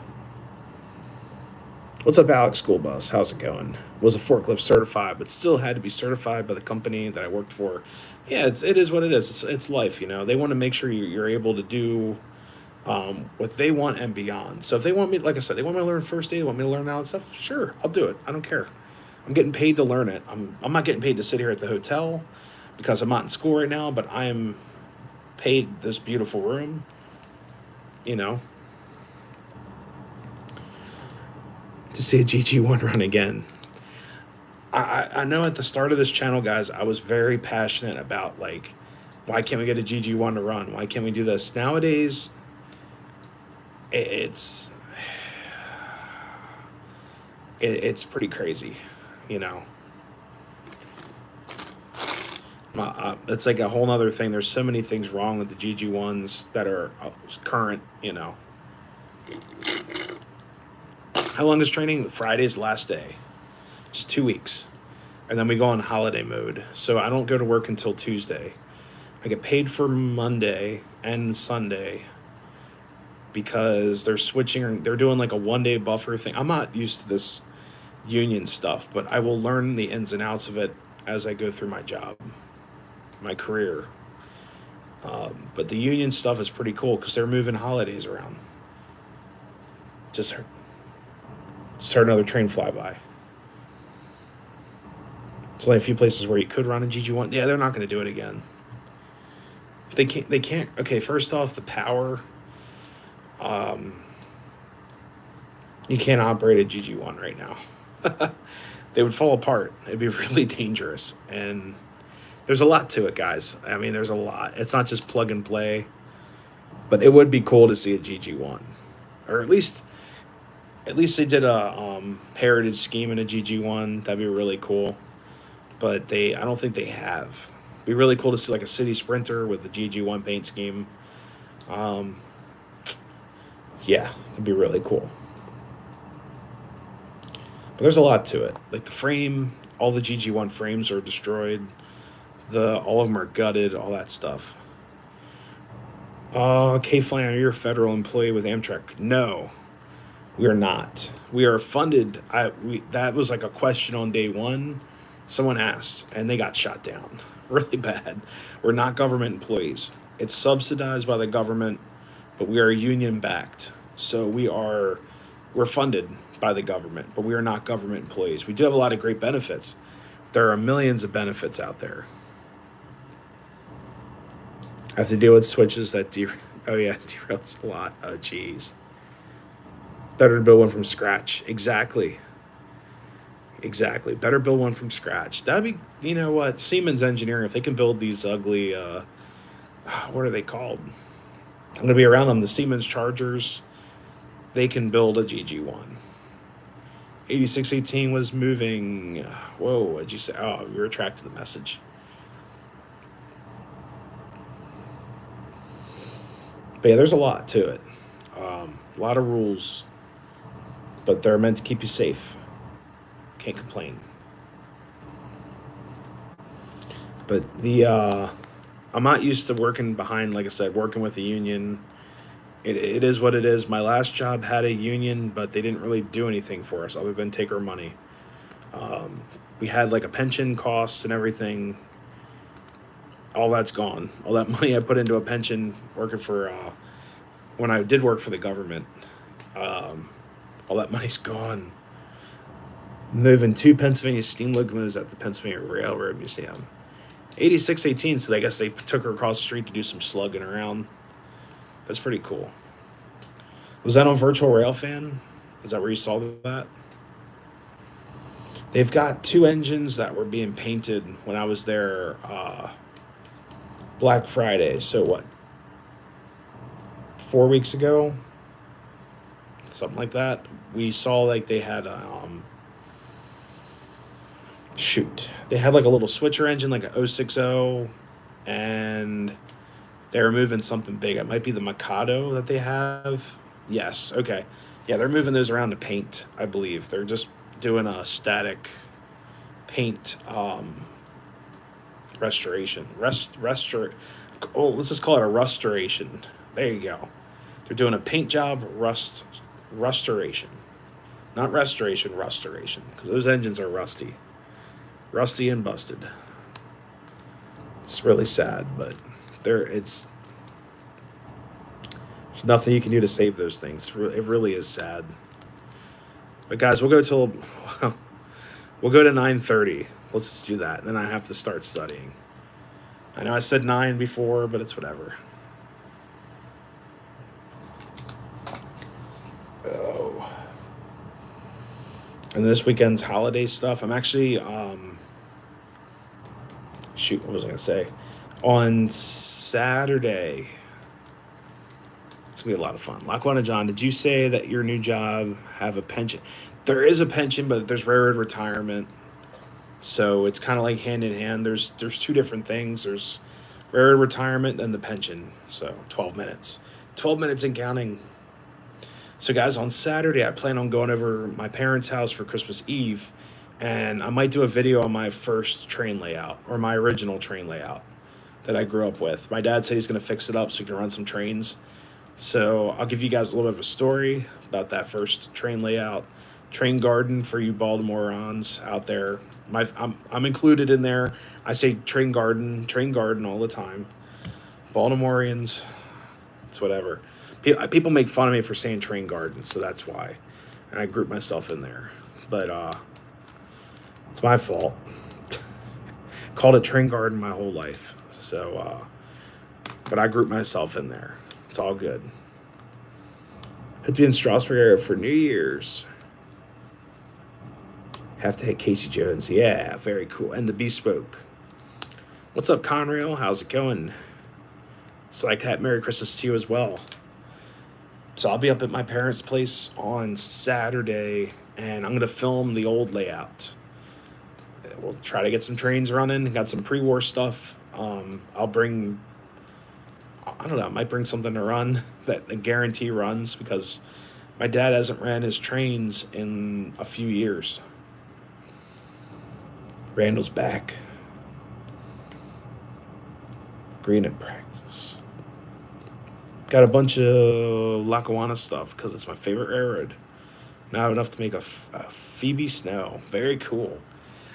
What's up, Alex School Bus? How's it going? Was a forklift certified, but still had to be certified by the company that I worked for. Yeah, it is what it is. It's life, you know. They want to make sure you're able to do what they want and beyond. So if they want me, like I said, they want me to learn first aid, they want me to learn all that stuff, sure, I'll do it. I don't care. I'm getting paid to learn it. I'm not getting paid to sit here at the hotel because I'm not in school right now, but I am paid this beautiful room, you know, to see a GG1 run again. I know at the start of this channel, guys, I was very passionate about, like, why can't we get a GG1 to run? Why can't we do this? Nowadays, it's pretty crazy, you know. It's like a whole nother thing. There's so many things wrong with the GG1s that are current, you know. How long is training? Friday's last day. Just 2 weeks. And then we go on holiday mode. So I don't go to work until Tuesday. I get paid for Monday and Sunday because they're switching, they're doing like a 1-day buffer thing. I'm not used to this union stuff, but I will learn the ins and outs of it as I go through my job, my career. But the union stuff is pretty cool because they're moving holidays around. Just heard another train fly by. There's only a few places where you could run a GG1. Yeah, they're not going to do it again. They can't. Okay, first off, the power. You can't operate a GG1 right now. They would fall apart. It'd be really dangerous. And there's a lot to it, guys. I mean, there's a lot. It's not just plug and play. But it would be cool to see a GG1. Or at least they did a heritage scheme in a GG1. That'd be really cool. But I don't think they have. It'd be really cool to see like a city sprinter with the GG1 paint scheme. Yeah, it'd be really cool. But there's a lot to it. Like the frame, all the GG1 frames are destroyed. All of them are gutted, all that stuff. K-Flan, are you a federal employee with Amtrak? No, we are not. We are funded. That was like a question on day one. Someone asked, and they got shot down really bad. We're not government employees. It's subsidized by the government, but we are union backed. So we're funded by the government, but we are not government employees. We do have a lot of great benefits. There are millions of benefits out there. I have to deal with switches that derails a lot. Oh, geez. Better to build one from scratch. Exactly. Better build one from scratch. That'd be, you know what, Siemens Engineering, if they can build these ugly, what are they called? I'm going to be around them. The Siemens Chargers, they can build a GG1. 8618 was moving. Whoa, what'd you say? Oh, you retracted the message. But yeah, there's a lot to it. A lot of rules, but they're meant to keep you safe. Can't complain. But I'm not used to working behind, like I said, working with a union. It is what it is. My last job had a union, but they didn't really do anything for us other than take our money. We had like a pension costs and everything. All that's gone. All that money I put into a pension working for, when I did work for the government, all that money's gone. Moving 2 Pennsylvania steam locomotives at the Pennsylvania Railroad Museum. 8618, so I guess they took her across the street to do some slugging around. That's pretty cool. Was that on Virtual Railfan? Is that where you saw that? They've got 2 engines that were being painted when I was there Black Friday. So what? 4 weeks ago, something like that. We saw like they had shoot, they had like a little switcher engine, like a 060, and they're moving something big. It might be the Mikado that they have. Yes. Okay. Yeah, they're moving those around to paint. I believe they're just doing a static paint restoration. Oh, let's just call it a restoration. There you go. They're doing a paint job restoration, not restoration, restoration, because those engines are rusty and busted. It's really sad, but there's nothing you can do to save those things. It really is sad. But guys, we'll go to 9:30. Let's just do that. Then I have to start studying. I know I said 9 before, but it's whatever. Oh. And this weekend's holiday stuff. I'm actually shoot, what was I gonna say? On Saturday. It's gonna be a lot of fun. Lackawanna John, did you say that your new job have a pension? There is a pension, but there's railroad retirement. So it's kind of like hand in hand. There's two different things. There's railroad retirement and the pension. So 12 minutes. 12 minutes and counting. So guys, on Saturday I plan on going over my parents' house for Christmas Eve, and I might do a video on my first train layout, or my original train layout that I grew up with. My dad said he's going to fix it up so we can run some trains. So I'll give you guys a little bit of a story about that first train layout. Train garden for you Baltimoreans out there. I'm included in there. I say train garden all the time. Baltimoreans, it's whatever. People make fun of me for saying train garden, so that's why. And I group myself in there. But it's my fault. Called it train garden my whole life. So, but I group myself in there. It's all good. Hope to be in Strasburg area for New Year's. Have to hit Casey Jones. Yeah, very cool. And the Bespoke. What's up, Conrail? How's it going? It's like that. Merry Christmas to you as well. So I'll be up at my parents' place on Saturday, and I'm going to film the old layout. We'll try to get some trains running. Got some pre-war stuff. I'll bring, I don't know, I might bring something to run that I guarantee runs, because my dad hasn't ran his trains in a few years. Randall's back. Green at practice. Got a bunch of Lackawanna stuff because it's my favorite railroad. Now I have enough to make a Phoebe Snow. Very cool.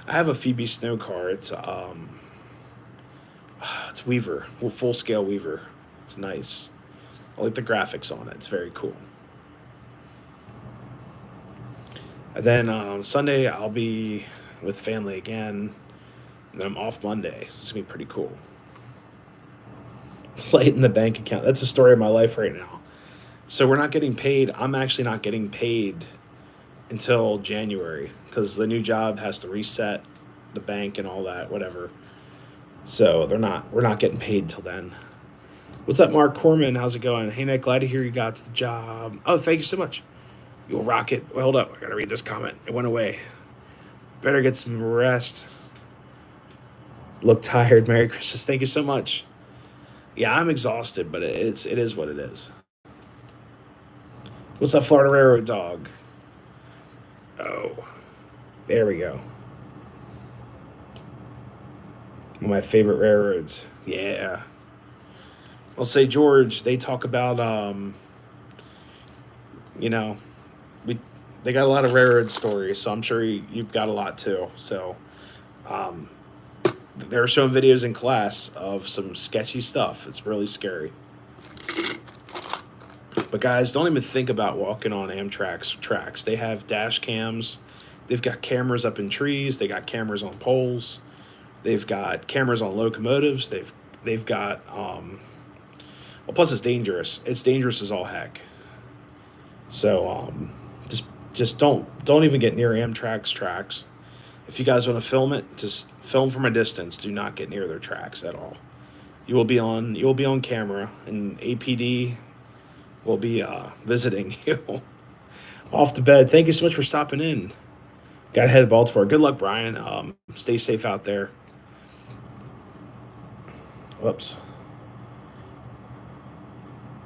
I have a Phoebe Snow car. It's Weaver, full scale Weaver. It's nice. I like the graphics on it. It's very cool. And then Sunday I'll be with family again, and then I'm off Monday. So it's gonna be pretty cool. Light in the bank account. That's the story of my life right now. So we're not getting paid. I'm actually not getting paid until January, because the new job has to reset the bank and all that, whatever. So we're not getting paid till then. What's up, Mark Corman? How's it going? Hey, Nick, glad to hear you got to the job. Oh, thank you so much. You'll rock it. Well, hold up. I got to read this comment. It went away. Better get some rest. Look tired. Merry Christmas. Thank you so much. Yeah, I'm exhausted, but it is what it is. What's that Florida Railroad dog? Oh, there we go. One of my favorite railroads. Yeah. I'll say George, they talk about, they got a lot of railroad stories, so I'm sure you've got a lot too. So they're showing videos in class of some sketchy stuff. It's really scary. But guys, don't even think about walking on Amtrak's tracks. They have dash cams. They've got cameras up in trees. They got cameras on poles. They've got cameras on locomotives. They've got well, plus it's dangerous. It's dangerous as all heck. So just don't even get near Amtrak's tracks. If you guys want to film it, just film from a distance. Do not get near their tracks at all. You will be on camera, and APD will be visiting you off to bed. Thank you so much for stopping in. Got to head to Baltimore. Good luck, Brian. Stay safe out there. Whoops.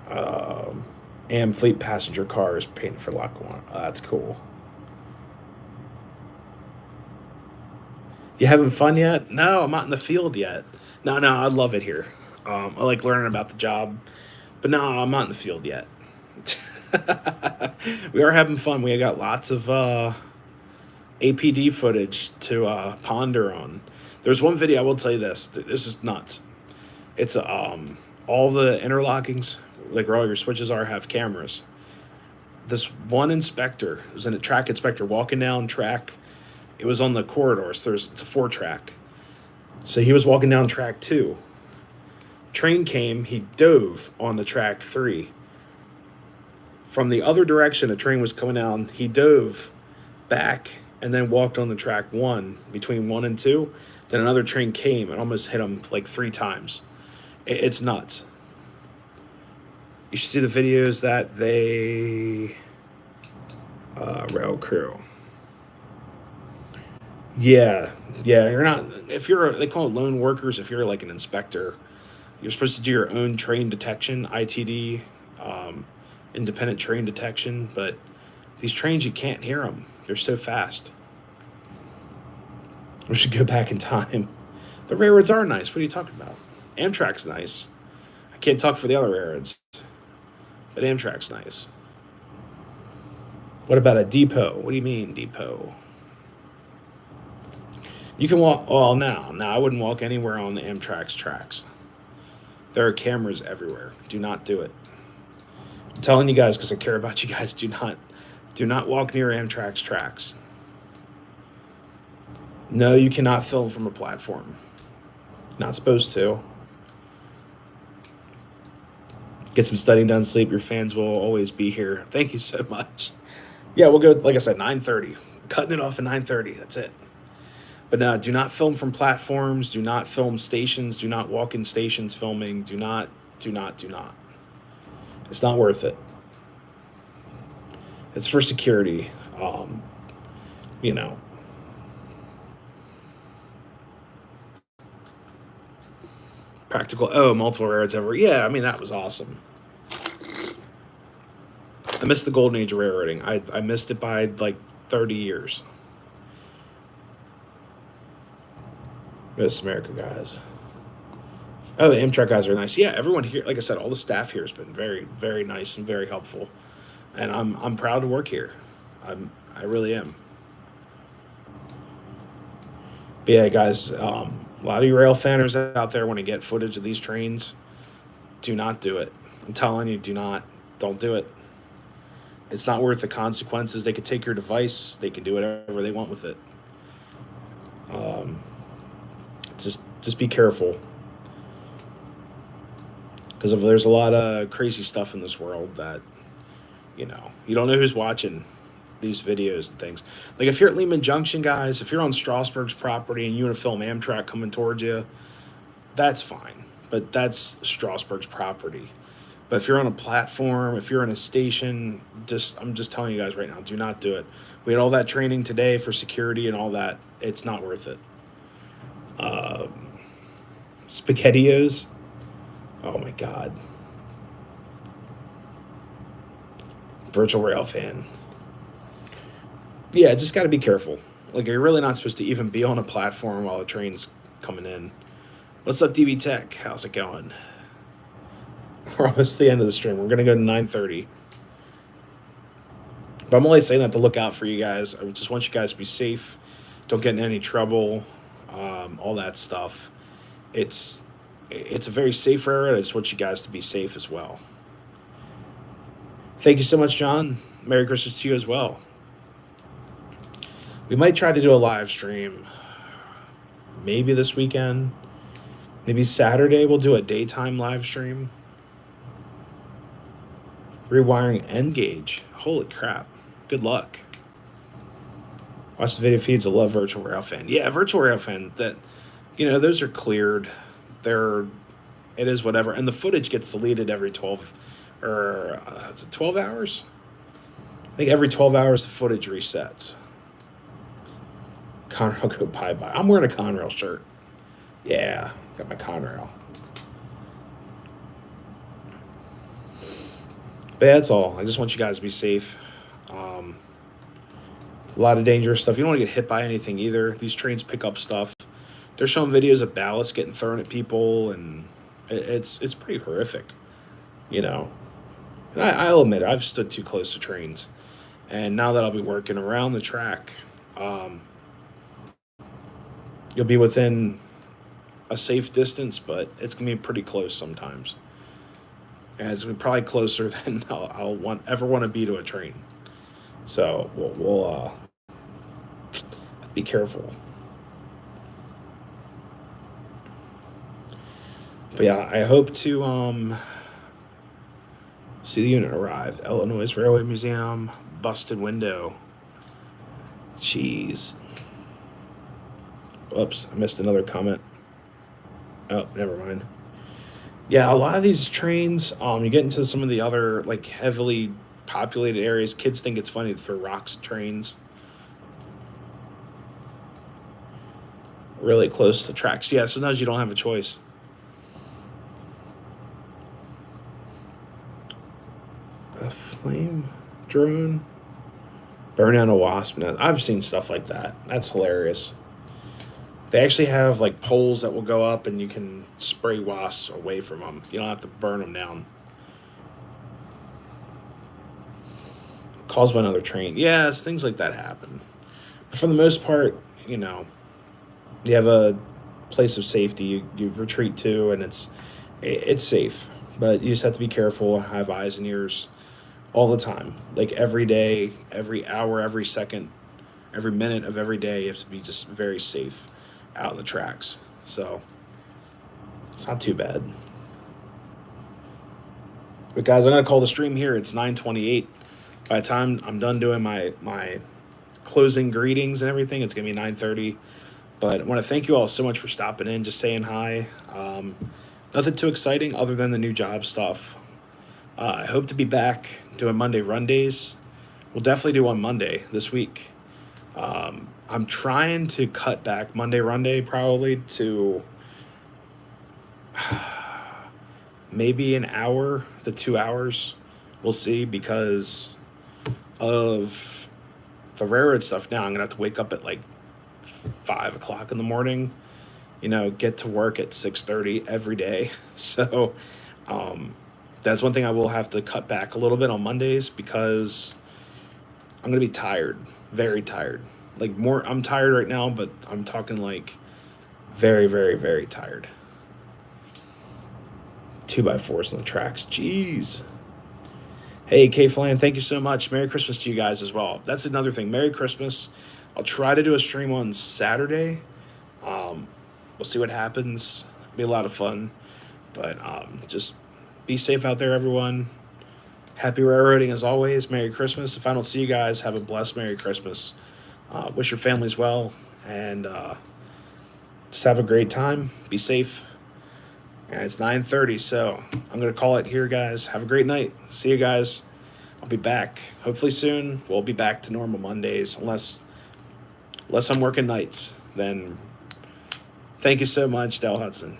Um, Am fleet passenger cars painted for Lackawanna. That's cool. You having fun yet? No, I'm not in the field yet. No, no, I love it here. I like learning about the job, but no, I'm not in the field yet. We are having fun. We got lots of APD footage to ponder on. There's one video I will tell you this. This is nuts. It's all the interlockings, like where all your switches are, have cameras. This one inspector was in a track inspector walking down track. It was on the corridor, so it's a 4-track. So he was walking down track 2. Train came, he dove on the track 3. From the other direction, a train was coming down. He dove back and then walked on the track 1 between 1 and 2. Then another train came and almost hit him like 3 times. It's nuts. You should see the videos that they rail crew. Yeah, yeah. You're not. If you're, they call it lone workers. If you're like an inspector, you're supposed to do your own train detection, ITD, um, independent train detection. But these trains, you can't hear them. They're so fast. We should go back in time. The railroads are nice. What are you talking about? Amtrak's nice. I can't talk for the other railroads, but Amtrak's nice. What about a depot? What do you mean, depot? You can walk. Well, now, I wouldn't walk anywhere on the Amtrak's tracks. There are cameras everywhere. Do not do it. I'm telling you guys because I care about you guys. Do not walk near Amtrak's tracks. No, you cannot film from a platform. Not supposed to. Get some studying done, sleep. Your fans will always be here. Thank you so much. Yeah, we'll go, like I said, 9:30. Cutting it off at 9:30. That's it. But no, do not film from platforms. Do not film stations. Do not walk in stations filming. Do not. It's not worth it. It's for security. You know. Practical. Oh, multiple railroads ever. Yeah, I mean, that was awesome. I missed the golden age of railroading. I missed it by like 30 years. Miss America guys. Oh, the Amtrak guys are nice. Yeah, everyone here, like I said, all the staff here has been very, very nice and very helpful. And I'm proud to work here. I really am. But yeah, guys, a lot of you rail fanners out there want to get footage of these trains. Do not do it. I'm telling you, do not. Don't do it. It's not worth the consequences. They could take your device. They could do whatever they want with it. Just be careful. Because there's a lot of crazy stuff in this world that, you don't know who's watching these videos and things. Like if you're at Lehman Junction, guys, if you're on Strasburg's property and you want to film Amtrak coming towards you, that's fine. But that's Strasburg's property. But if you're on a platform, if you're in a station, I'm just telling you guys right now, do not do it. We had all that training today for security and all that. It's not worth it. SpaghettiOs. Oh my God. Virtual rail fan. Yeah, just got to be careful. Like, you're really not supposed to even be on a platform while the train's coming in. What's up, DB Tech? How's it going? We're almost at the end of the stream. We're going to go to 9:30. But I'm only saying that to look out for you guys. I just want you guys to be safe. Don't get in any trouble. All that stuff. It's a very safe area. I just want you guys to be safe as well. Thank you so much, John. Merry Christmas to you as well. We might try to do a live stream maybe this weekend. Maybe Saturday we'll do a daytime live stream. Rewiring end gauge. Holy crap. Good luck. Watch the video feeds. I love Virtual Railfan. Yeah, Virtual Railfan, those are cleared. They're it is whatever. And the footage gets deleted every 12 or is it 12 hours? I think every 12 hours the footage resets. Conrail go bye-bye. I'm wearing a Conrail shirt. Yeah, got my Conrail. But yeah, that's all. I just want you guys to be safe. Um, a lot of dangerous stuff. You don't want to get hit by anything either. These trains pick up stuff. They're showing videos of ballast getting thrown at people, and it's pretty horrific, you know. And I'll admit it, I've stood too close to trains, and now that I'll be working around the track, um, you'll be within a safe distance, but it's gonna be pretty close sometimes, and it's gonna be probably closer than I'll ever want to be to a train. So we'll be careful. But yeah, I hope to see the unit arrive. Illinois Railway Museum, busted window. Jeez. Oops, I missed another comment. Oh, never mind. Yeah, a lot of these trains, you get into some of the other like heavily populated areas. Kids think it's funny to throw rocks at trains. Really close to tracks. Yeah, sometimes you don't have a choice. A flame drone burn down a wasp nest. I've seen stuff like that. That's hilarious. They actually have like poles that will go up and you can spray wasps away from them. You don't have to burn them down. Caused by another train. Yes, things like that happen. But for the most part, you know, you have a place of safety you retreat to, and it's safe. But you just have to be careful, have eyes and ears all the time. Like every day, every hour, every second, every minute of every day, you have to be just very safe out on the tracks. So it's not too bad. But guys, I'm gonna call the stream here. It's 9:28. By the time I'm done doing my closing greetings and everything, it's gonna be 9:30. But I want to thank you all so much for stopping in, just saying hi. Nothing too exciting other than the new job stuff. I hope to be back doing Monday run days. We'll definitely do one Monday this week. I'm trying to cut back Monday run day probably to maybe an hour to 2 hours. We'll see, because of the railroad stuff now. I'm going to have to wake up at like 5 o'clock in the morning, get to work at 6:30 every day. So that's one thing I will have to cut back a little bit on Mondays, because I'm going to be tired, very tired. Like I'm tired right now, but I'm talking like very, very, very tired. 2x4s on the tracks. Jeez. Hey, K-Flan, thank you so much. Merry Christmas to you guys as well. That's another thing. Merry Christmas. I'll try to do a stream on Saturday. We'll see what happens. It'll be a lot of fun. But just be safe out there, everyone. Happy railroading as always. Merry Christmas. If I don't see you guys, have a blessed Merry Christmas. Wish your families well. And just have a great time. Be safe. And it's 9:30, so I'm going to call it here, guys. Have a great night. See you guys. I'll be back hopefully soon. We'll be back to normal Mondays, unless I'm working nights. Then thank you so much, Dale Hudson.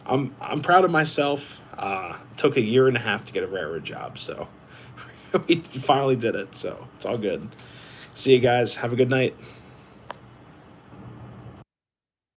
I'm proud of myself. Took 1.5 years to get a railroad job, so we finally did it. So it's all good. See you guys. Have a good night.